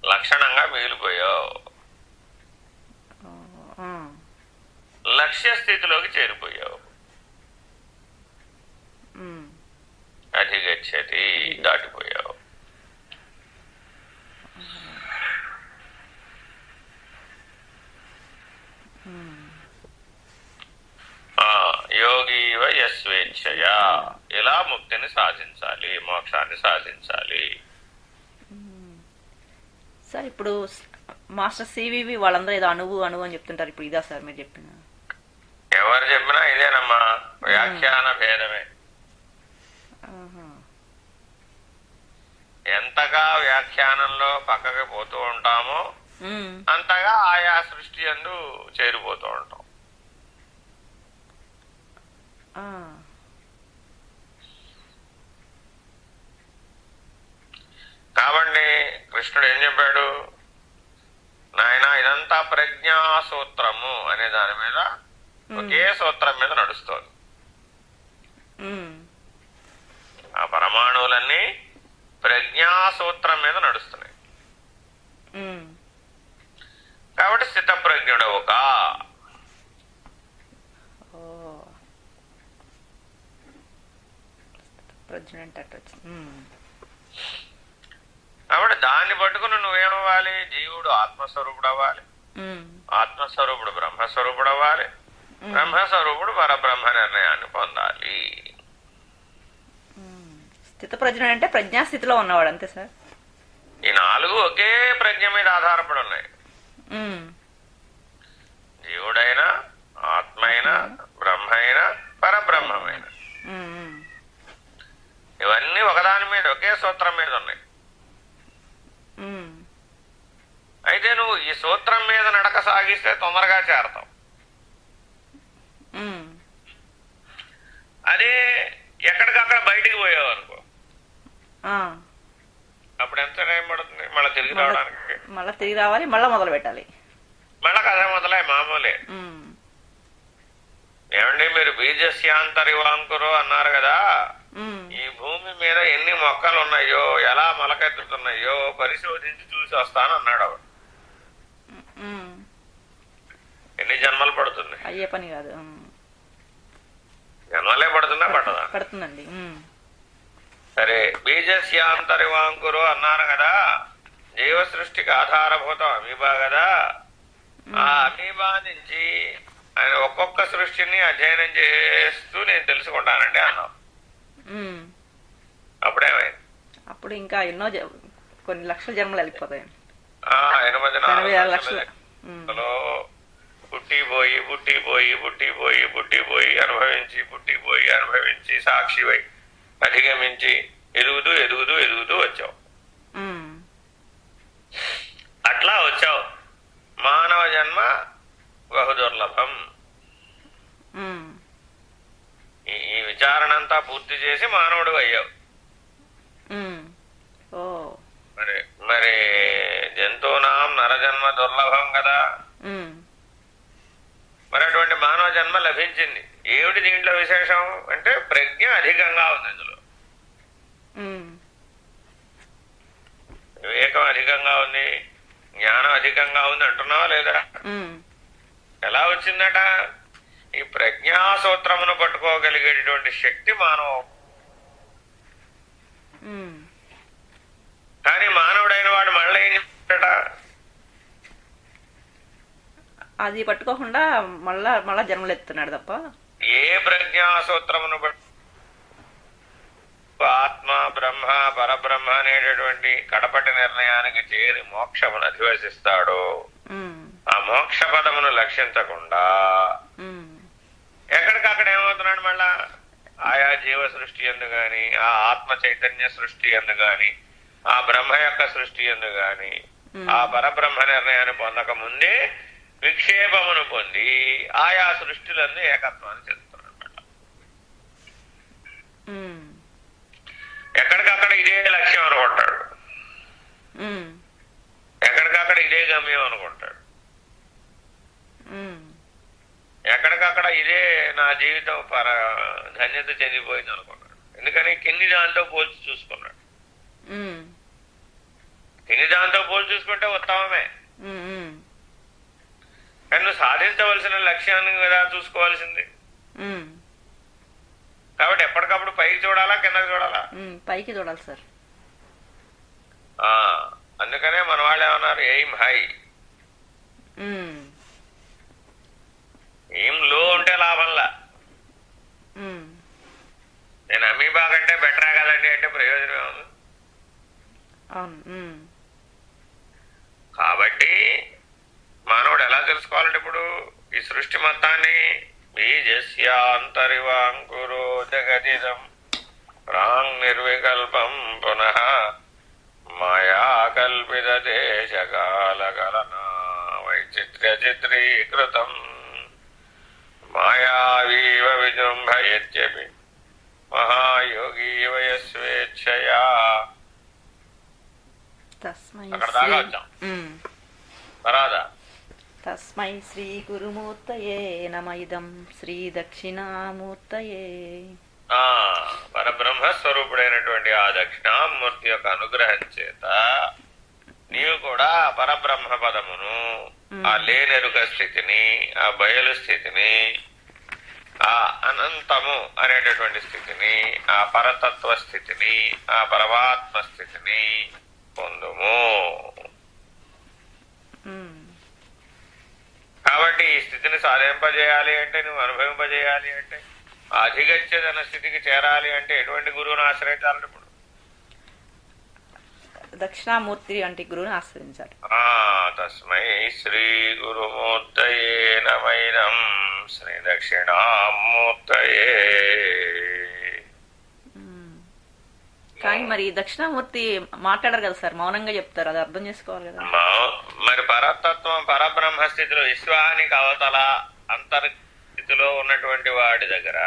లక్షణంగా మిగిలిపోయావు. ఆ, లక్ష్య స్థితిలోకి చేరిపోయావు. ఉమ్, అధిగచ్చతి దాటిపోయావు. ఉమ్, యోగీవ యస్వేచ్ఛయా ఇలా ముక్తిని సాధించాలి, మోక్షాన్ని సాధించాలి. సార్ ఇప్పుడు మాస్టర్ సివివి వాళ్ళందరూ ఏదో అణువు అణువు అని చెప్తుంటారు. ఇప్పుడు ఇదా సార్ మీరు చెప్పిన? ఎవరు చెప్పినా ఇదేనమ్మా, వ్యాఖ్యాన భేదమే. ఆహా. ఎంతగా వ్యాఖ్యానంలో పక్కకి పోతూ ఉంటామో ఉమ్, అంతగా ఆయా సృష్టి యందు చేరిపోతూ ఉంటాం. ఆ, కాబట్టి కృష్ణుడు ఏం చెప్పాడు? నాయన ఇదంతా ప్రజ్ఞా సూత్రము అనే దాని మీద, ఒకే సూత్రం మీద నడుస్తోంది. ఉమ్, ఆ పరమాణువులన్నీ ప్రజ్ఞా సూత్రం మీద నడుస్తున్నాయి. ఉమ్, కాబట్టి స్థితప్రజ్ఞుడవు కా. ఓ, ప్రజ్ఞ అంటే అట్ట వచ్చింది. ఉమ్, కాబట్టి దాన్ని పట్టుకుని నువ్వేమవ్వాలి? జీవుడు ఆత్మస్వరూపుడు అవ్వాలి, ఉమ్, ఆత్మస్వరూపుడు బ్రహ్మస్వరూపుడు అవ్వాలి, బ్రహ్మస్వరూపుడు పరబ్రహ్మ నిర్ణయాన్ని పొందాలి. స్థిత ప్రజ్ఞ అంటే ప్రజ్ఞాస్థితిలో ఉన్నవాడు అంతే సార్. ఈ నాలుగు ఒకే ప్రజ్ఞ మీద ఆధారపడి ఉన్నాయి. ఉమ్, జీవుడైనా, ఆత్మ అయినా, బ్రహ్మ అయినా, పరబ్రహ్మమైన ఉమ్, ఉమ్, ఇవన్నీ ఒకదాని మీద, ఒకే సూత్రం మీద ఉన్నాయి. ఉమ్, అయితే నువ్వు ఈ సూత్రం మీద నడక సాగిస్తే తొందరగా చేరతావు. ఉమ్, అదే ఎక్కడికక్కడ బయటికి పోయావు అనుకో, ఆ, అప్పుడు ఎంత టైం పడుతుంది మళ్ళీ తిరిగి రావడానికి? మళ్ళా తిరిగి రావాలి, మళ్ళా మొదలు పెట్టాలి. మళ్ళా కథ మొదలై మామూలే. ఉమ్, ఏమండి మీరు బీజస్యాంతరివాంకురు అన్నారు కదా, ఉమ్, ఈ భూమి మీద ఎన్ని మొక్కలు ఉన్నాయో, ఎలా మొలకెత్తుతున్నాయో పరిశోధించి చూసి వస్తాను అన్నాడు ఆవిడ. ఉమ్, ఎన్ని జన్మలు పడుతుంది? అయ్యే పని కాదు. ఉమ్, జన్మలే పడుతుందా పట్టదా? పడుతుందండి. ఉమ్, సరే, బీజస్యాంతరివాంకురు అన్నారు కదా, జీవ సృష్టికి ఆధారభూతం అమీబా కదా, ఆ అమీబా నుంచి ఆయన ఒక్కొక్క సృష్టిని అధ్యయనం చేస్తూ నేను తెలుసుకుంటానండి అన్నాం. ఉమ్, అప్పుడేమైంది? అప్పుడు ఇంకా ఎన్నో కొన్ని లక్షల జన్మలు వెళ్ళిపోతాయి. 84 లక్షల. లక్షలో పుట్టిపోయి పుట్టిపోయి పుట్టిపోయి పుట్టిపోయి అనుభవించి పుట్టిపోయి అనుభవించి సాక్షివై అధిగమించి ఎదుగుతూ ఎదుగుతూ ఎదుగుతూ వచ్చావు. ఉమ్, అట్లా వచ్చావు. మానవ జన్మ బహుదుర్లభం. ఉమ్, ఈ విచారణ అంతా పూర్తి చేసి మానవుడు అయ్యావు. ఉమ్, ఓ, మరి మరి జంతువునాం నరజన్మ దుర్లభం కదా, ఉమ్, మరి అటువంటి మానవ జన్మ లభించింది. ఏమిటి దీంట్లో విశేషం అంటే ప్రజ్ఞ అధికంగా ఉంది ఇందులో, ఉమ్, వివేకం అధికంగా ఉంది, జ్ఞానం అధికంగా ఉంది అంటున్నావా లేదా? ఉమ్, ఎలా వచ్చిందట? ఈ ప్రజ్ఞా సూత్రమును పట్టుకోగలిగేటటువంటి శక్తి మానవ. ఉమ్, కానీ మానవుడైన వాడు మళ్ళీ ఏం చెప్తాడ? అది పట్టుకోకుండా మళ్ళా జన్మలు ఎత్తున్నాడు తప్ప. ఏ ప్రజ్ఞా సూత్రమును ఆత్మ బ్రహ్మ పరబ్రహ్మ అనేటటువంటి కడపటి నిర్ణయానికి చేరి మోక్షమును అధివసిస్తాడో, ఉమ్, ఆ మోక్ష పదమును లక్షించకుండా ఉమ్, ఎక్కడికక్కడ ఏమవుతున్నాడు? మళ్ళా ఆయా జీవ సృష్టి ఎందు గాని, ఆ ఆత్మ చైతన్య సృష్టి ఎందు గాని, ఆ బ్రహ్మ యొక్క సృష్టి ఎందు గాని, ఆ పరబ్రహ్మ నిర్ణయాన్ని పొందక ముందే విక్షేపమును పొంది ఆయా సృష్టిలందు ఏకత్వాన్ని చెందుతున్నాడు. ఉమ్, ఎక్కడికక్కడ ఇదే లక్ష్యం అనుకుంటాడు, ఉమ్, ఎక్కడికక్కడ ఇదే గమ్యం అనుకుంటాడు. ఉమ్, ఎక్కడికక్కడ ఇదే నా జీవితం ధన్యత చెందిపోయింది అనుకున్నాడు. ఎందుకని కింది దాంతో పోల్చి చూసుకున్నాడు. ఉమ్, కింది దాంతో పోల్చి చూసుకుంటే ఉత్తమమే, ఉమ్, ఉమ్, కానీ నువ్వు సాధించవలసిన లక్ష్యాన్ని కదా చూసుకోవాల్సింది. ఉమ్, కాబట్టి ఎప్పటికప్పుడు పైకి చూడాలా కిందకి చూడాలా? పైకి చూడాలి సార్. అందుకనే మన వాళ్ళు ఏమన్నారు, ఎయిమ్ హై. ఉమ్, ఎయిమ్ లో ఉంటే లాభంలా. ఉమ్, నేను అమీబా కంటే బెటరా కదండి అంటే ప్రయోజనం ఏముంది? అవును. ఉమ్, కాబట్టి మానవుడు ఎలా తెలుసుకోవాలంటే ఇప్పుడు ఈ సృష్టి మొత్తాన్ని బీజస్యాంతరివాంకురో జగదిదం ప్రాంగ్ నిర్వికల్పం పునః మాయా కల్పిత దేశకాలకలనా వైచిత్ర్య చిత్రీకృతం మాయావీవ విజృంభయత్యపి మహాయోగీవ యస్వేచ్ఛయా. తస్మై అక్కడ దాకా వచ్చాం. తర్వాత తస్మై శ్రీ గురుమూర్తయే నమ ఇదం శ్రీ దక్షిణామూర్తయే. పరబ్రహ్మస్వరూపుడైనటువంటి ఆ దక్షిణామూర్తి యొక్క అనుగ్రహం చేత నీవు కూడా పరబ్రహ్మ పదమును, ఆ లేనెరుక స్థితిని, ఆ బయలు స్థితిని, ఆ అనంతము అనేటటువంటి స్థితిని, ఆ పరతత్వ స్థితిని, ఆ పరమాత్మ స్థితిని పొందుము. కాబట్టి ఈ స్థితిని సాధింపజేయాలి అంటే, నువ్వు అనుభవింపజేయాలి అంటే, అధిగత్యదన స్థితికి చేరాలి అంటే ఎటువంటి గురువును ఆశ్రయించాలి? ఇప్పుడు దక్షిణామూర్తి అంటే గురువుని ఆశ్రయించాలి. తస్మై శ్రీ గురుమూర్తయే నమైనం శ్రీ దక్షిణామూర్తయే. కానీ మరి దక్షిణామూర్తి మాట్లాడరు కదా సార్, మౌనంగా చెప్తారు. అది అర్థం చేసుకోవాలి కదా. మరి పరతత్వం పరబ్రహ్మ స్థితిలో విశ్వానికి అవతల అంతర్స్థితిలో ఉన్నటువంటి వాడి దగ్గర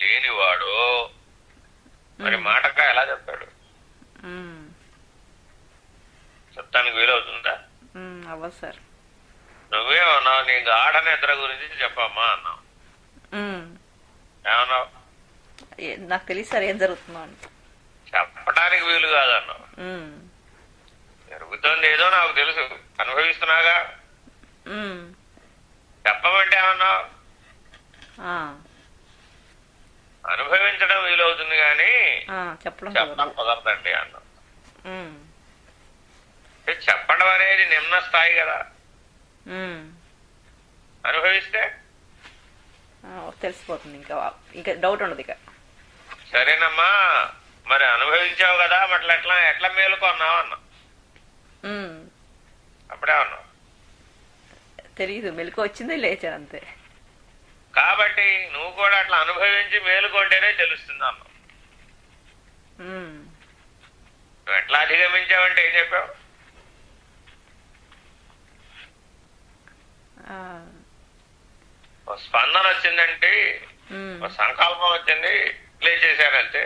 లేనివాడు మరి మాటగా ఎలా చెప్తాడు? చెప్తానికి వీలవుతుందా? అవ్వదు సార్. నువ్వేమన్నావు, నీ గాఢ నిద్ర గురించి చెప్పమ్మా అన్నావు. ఏమన్నావు? నాకు తెలియదు సార్ ఏం జరుగుతుందో అని. చెప్పడానికి వీలు కాదన్నావు. జరుగుతుంది ఏదో నాకు తెలుసు, అనుభవిస్తున్నాగా. చెప్పమంటే ఏమన్నావు? అనుభవించడం వీలవుతుంది కానీ చెప్పడం కుదరదండి అన్నావు. చెప్పడం అనేది నిమ్న స్థాయి కదా, అనుభవిస్తే తెలిసిపోతుంది. ఇంకా డౌట్ ఉండదు. ఇక సరేనమ్మా, మరి అనుభవించావు కదా, మట్ల ఎట్లా మేలుకొన్నావు అన్నా. అప్పుడే అన్నావు తెలీదు, మెలకు వచ్చింది లేచాను అంతే. కాబట్టి నువ్వు కూడా అట్లా అనుభవించి మేలుకొంటేనే తెలుస్తుంది అన్నావు. నువ్వు ఎట్లా అధిగమించావంటే ఏం చెప్పావు? స్పందన వచ్చిందంటే, సంకల్పం వచ్చింది, లేచేసానంతే.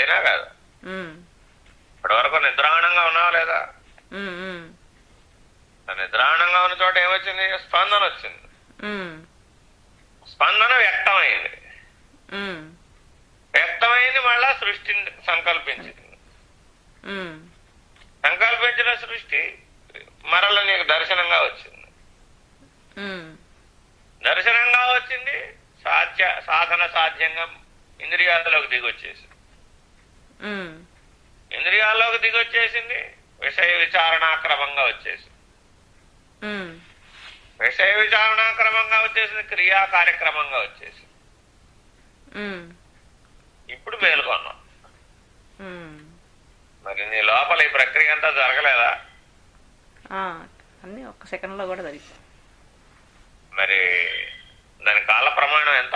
ఏనా కాదు? ఇప్పటి వరకు నిద్రాణంగా ఉన్నావా లేదా? నిద్రాణంగా ఉన్న చోట ఏమొచ్చింది? స్పందన వచ్చింది. స్పందన వ్యక్తమైంది. వ్యక్తమైంది మళ్ళా సృష్టిని సంకల్పించింది. సంకల్పించిన సృష్టి మరల నీకు దర్శనంగా వచ్చింది. దర్శనంగా వచ్చింది, సాధన సాధ్యంగా ఇంద్రియాలలోకి దిగొచ్చేసింది. ఇంద్రియాల్లోకి దిగొచ్చేసింది, విషయ విచారణాక్రమంగా వచ్చేసింది. విషయ విచారణాక్రమంగా వచ్చేసింది, క్రియా కార్యక్రమంగా వచ్చేసింది. ఇప్పుడు మేలుకొన్నాం. మరి నీ లోపల ఈ ప్రక్రియ అంతా జరగలేదా? అన్ని ఒక్క సెకండ్ లో కూడా జరిగింది. మరి దాని కాల ప్రమాణం ఎంత?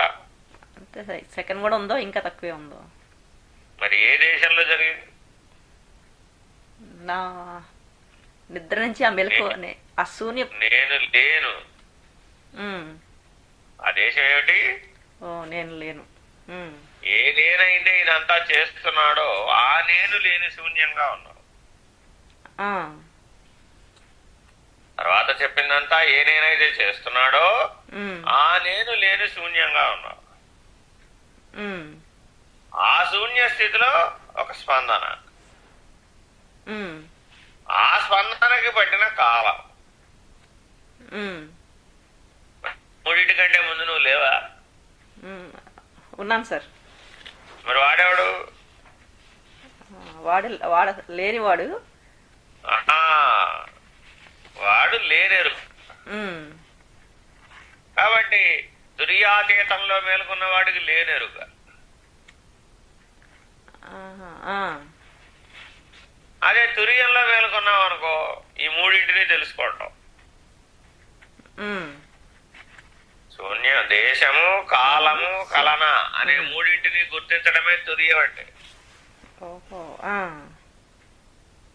అంతే, సెకండ్ కూడా ఉందో ఇంకా తక్కువే ఉందో. మరి ఏ దేశంలో జరిగింది? నా నిద్ర నుంచి ఆ మెలకు ఆ శూన్య నేను లేను. ఆ దేశం ఏమిటి? నేను లేను. ఏ నేనైతే ఇదంతా చేస్తున్నాడో ఆ నేను లేని శూన్యంగా ఉన్నావు. ఆ, తర్వాత చెప్పిందంతా ఏ నేనైతే చేస్తున్నాడో ఉమ్, ఆ నేను లేని శూన్యంగా ఉన్నావు. ఉమ్, ఆ శూన్య స్థితిలో ఒక స్పందన, ఉమ్, ఆ స్పందనకి పట్టిన కాలం. ఉమ్, మూడింటి కంటే ముందు నువ్వు లేవా? ఉమ్. ఉన్నాను సార్. మరి వాడేవాడు? వాడు లేనివాడు. ఆహా, వాడు లేనేరు. ఉమ్, కాబట్టి తురియాతీతంలో మేలుకున్న వాడికి లేనేరుక. ఆహా, ఆ, అదే తురియంలో మేలుకున్నావు అనుకో, ఈ మూడింటిని తెలుసుకోవటం. ఉమ్, శూన్యం, దేశము, కాలము, కలన అనే మూడింటిని గుర్తించడమే తురియం అంటే. ఓహో, ఆ,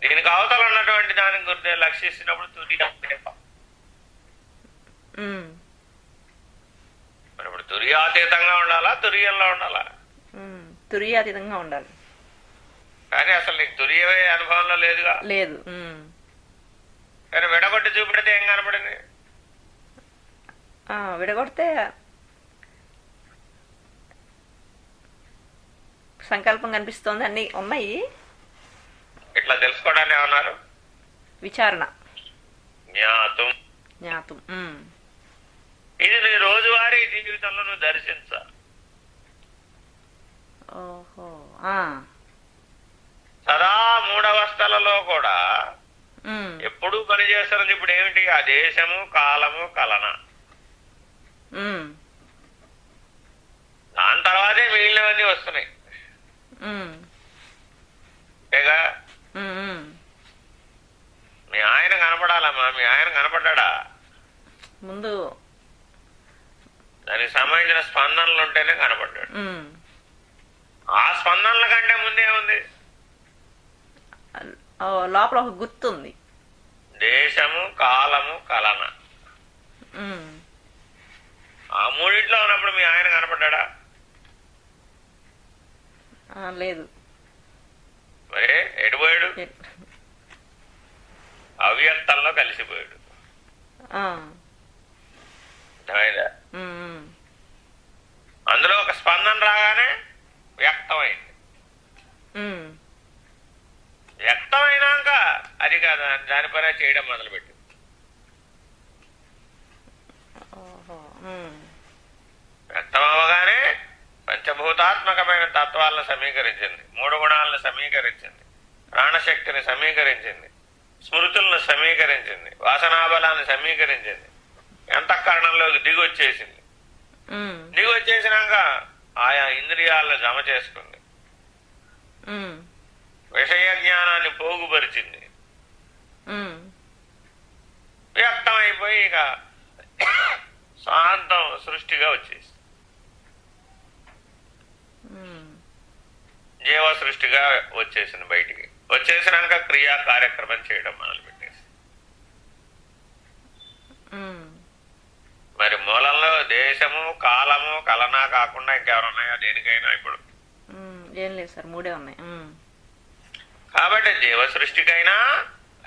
దీనికి అవతల ఉన్నటువంటి దానికి లక్షిస్తున్నప్పుడు తురియం. ఉమ్, మరి ఇప్పుడు తురియాతీతంగా ఉండాలా, తురియంలో ఉండాలా? ఉమ్. తురియాతీతంగా ఉండాలి. కానీ అసలు నీకు తురియమే అనుభవంలో లేదుగా. లేదు. ఉమ్, కానీ విడగొట్టి చూపెడితే ఏం కనపడింది? విడగొడితే సంకల్పం కనిపిస్తోంది, అన్ని ఉన్నాయి. ఇట్లా తెలుసుకోవడాన్ని ఏమన్నారు? విచారణ, జ్ఞాతం. జ్ఞాతం. ఇది నీ రోజువారీ జీవితంలో నువ్వు దర్శించాలి. ఓహో, సదా మూడవస్థలలో కూడా ఎప్పుడూ పనిచేస్తున్నది ఇప్పుడు ఏమిటి? ఆ దేశము, కాలము, కలన. దాని తర్వాతే మిగిలినవన్నీ వస్తున్నాయి. ఏగా మీ ఆయన కనపడాలమ్మా. మీ ఆయన కనపడ్డా? ముందు దానికి సంబంధించిన స్పందనలు ఉంటేనే కనపడ్డాడు. ఆ స్పందనల కంటే ముందే ఉంది లోపల ఒక గుర్తుంది. దేశము, కాలము, కలన. ఆ మూడింట్లో ఉన్నప్పుడు మీ ఆయన కనపడ్డా? లేదు. మరి ఎడిపోయాడు? అవ్యక్తంలో కలిసిపోయాడు. అర్థమైందా? అందులో ఒక స్పందన రాగానే వ్యక్తమైంది. వ్యక్తమైనాక అది కాదు, దాని పనే చేయడం మొదలుపెట్టింది. వ్యక్తం అవ్వగానే పంచభూతాత్మకమైన తత్వాలను సమీకరించింది, మూడు గుణాలను సమీకరించింది, ప్రాణశక్తిని సమీకరించింది, స్మృతులను సమీకరించింది, వాసనాబలాన్ని సమీకరించింది, అంతఃకరణంలోకి దిగొచ్చేసింది. దిగొచ్చేసినాక ఆయా ఇంద్రియాలను జమ చేసుకుంది, విషయ జ్ఞానాన్ని పోగుపరిచింది, వ్యక్తమైపోయి ఇక శాంతం సృష్టిగా వచ్చేసి జీవ సృష్టిగా వచ్చేసింది. బయటికి వచ్చేసినాక క్రియా కార్యక్రమం చేయడం మొదలుపెట్టేసి మరి మూలంలో దేశము, కాలము, కలనా కాకుండా ఇంకెవరున్నాయా దేనికైనా? ఇప్పుడు ఏం లేదు సార్, మూడే ఉన్నాయి. కాబట్టి జీవ సృష్టికైనా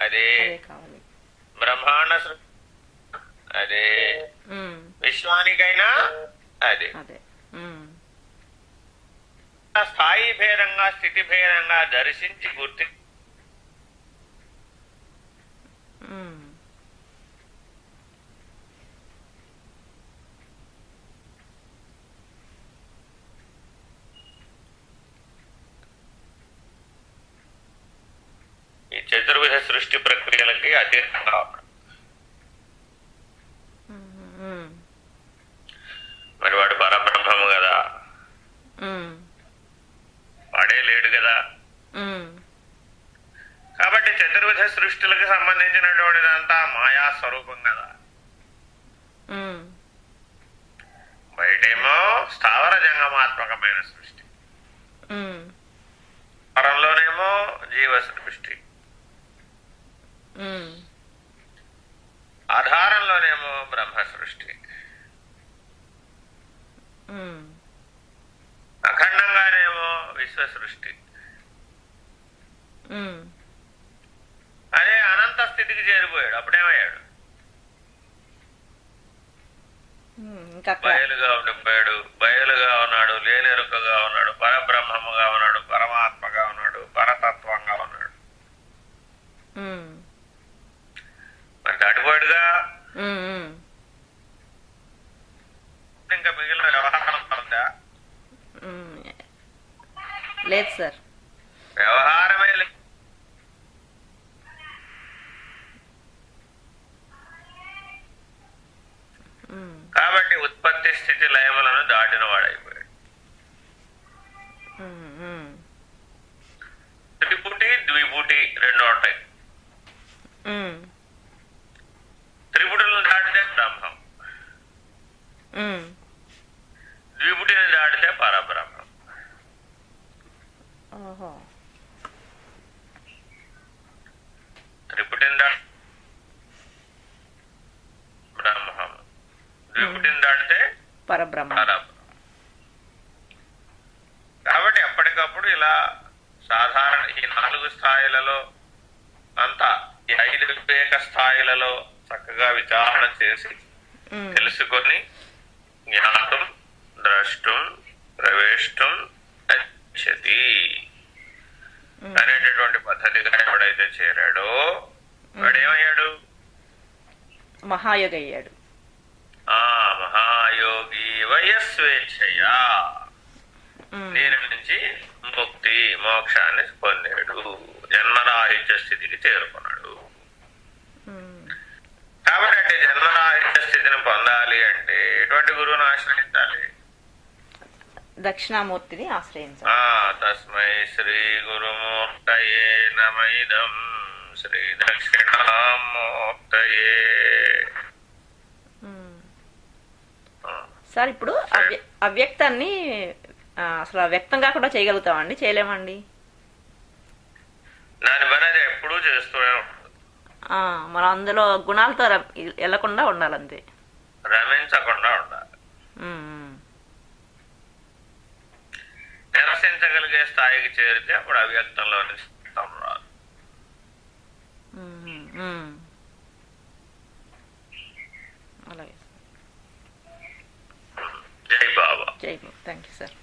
అదే కావాలి, బ్రహ్మాండ సృష్టి అదే, విశ్వానికైనా అదే. స్థాయి భేదంగా, స్థితి భేదంగా దర్శించి గుర్తి ఈ చతుర్విధ సృష్టి ప్రక్రియలకి అతీతంగా మరి వాడు పరబ్రహ్మము కదా, వాడే లేడు కదా. కాబట్టి చతుర్విధ సృష్టిలకు సంబంధించినటువంటిదంతా మాయా స్వరూపం కదా. బయటేమో స్థావర జంగమాత్మకమైన సృష్టి, పరంలోనేమో జీవ సృష్టి, ఆధారంలోనేమో బ్రహ్మ సృష్టి. అఖండంగా సృష్టి. ఉమ్, అదే అనంత స్థితికి చేరిపోయాడు. అప్పుడేమయ్యాడు? ఇంకా అక్కడ బయలుగా ఉండిపోయాడు. బయలుగా ఉన్నాడు, లేనెరుకగా ఉన్నాడు, పరబ్రహ్మముగా ఉన్నాడు, పరమాత్మగా ఉన్నాడు, పరతత్వంగా ఉన్నాడు. ఉమ్, మరి దాటిపోయాడుగా. ఉమ్, ఉమ్, ఇంకా మిగిలిన వ్యవహారం ఉందా? ఉమ్. లేదు సార్. వ్యవహారమే లేదు. ఉమ్, కాబట్టి ఉత్పత్తి స్థితి లయములను దాటిన వాడైపోయాడు. ఉమ్, ఉమ్, త్రిపుటి ద్విపుటి రెండు ఉంటాయి. ఉమ్, త్రిపుటులను దాటితే బ్రహ్మం, ఉమ్. ద్విపుటిని దాటితే పరబ్రహ్మం. ఓహో. త్రిపుటిని దాటి బ్రహ్మం, ద్విపుటిని దాటితే పరబ్రహ్మ. పరబ్రహ్మం. కాబట్టి ఎప్పటికప్పుడు ఇలా సాధారణ ఈ 4 స్థాయిలలో అంతా, ఈ 5 వివేక స్థాయిలలో చక్కగా విచారణ చేసి ఉమ్, తెలుసుకొని జ్ఞాతం ద్రష్టం ప్రవేష్టం గచ్చతి అనేటటువంటి పద్ధతిగా ఎవడైతే చేరాడో వాడేమయ్యాడు? మహాయోగి అయ్యాడు. ఆ మహాయోగి వయస్వేచ్ఛయా ఉమ్, దీని నుంచి ముక్తి మోక్షాన్ని పొందాడు, జన్మరాహిత్య స్థితికి చేరుకున్నాడు. ఉమ్. కాబట్టి అంటే జన్మరాహిత్య స్థితిని పొందాలి అంటే ఎటువంటి గురువును ఆశ్రయించాలి? దక్షిణామూర్తిని ఆశ్రయించాలి. తస్మై శ్రీ గురుమూర్తయే నమైదం శ్రీ దక్షిణామూర్తయే. ఉమ్. సార్ ఇప్పుడు అవ్యక్తాన్ని అసలు వ్యక్తం కాకుండా చేయగలుగుతామండి? చేయలేమండి? దాని పని అది ఎప్పుడూ చేస్తూనే ఉంటుంది. మనం అందులో గుణాలతో వెళ్లకుండా ఉండాలంతే, రమించకుండా ఉండాలి. ఉమ్, నిరసించగలిగే స్థాయికి చేరితే అప్పుడు అవ్యక్తంలోని స్థితం రాదు. ఉమ్, ఉమ్. అలాగే. జై బాబా. జై బాబా. Thank you sir.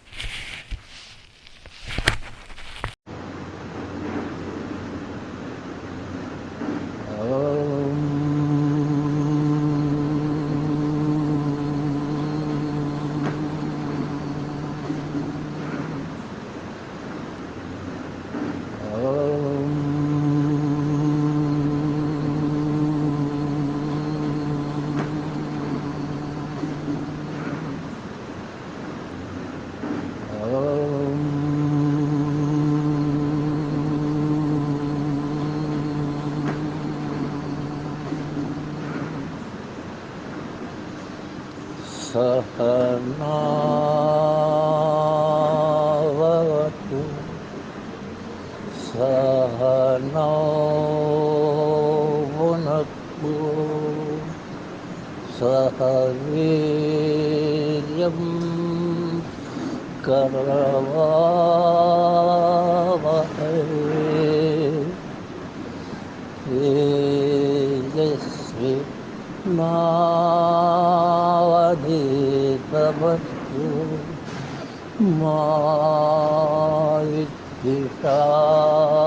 सहनावतु सहनौ भुनक्तु सह वीर्यं करवावहै तेजस्वी नावधीतमस्तु मा विद्विषावहै।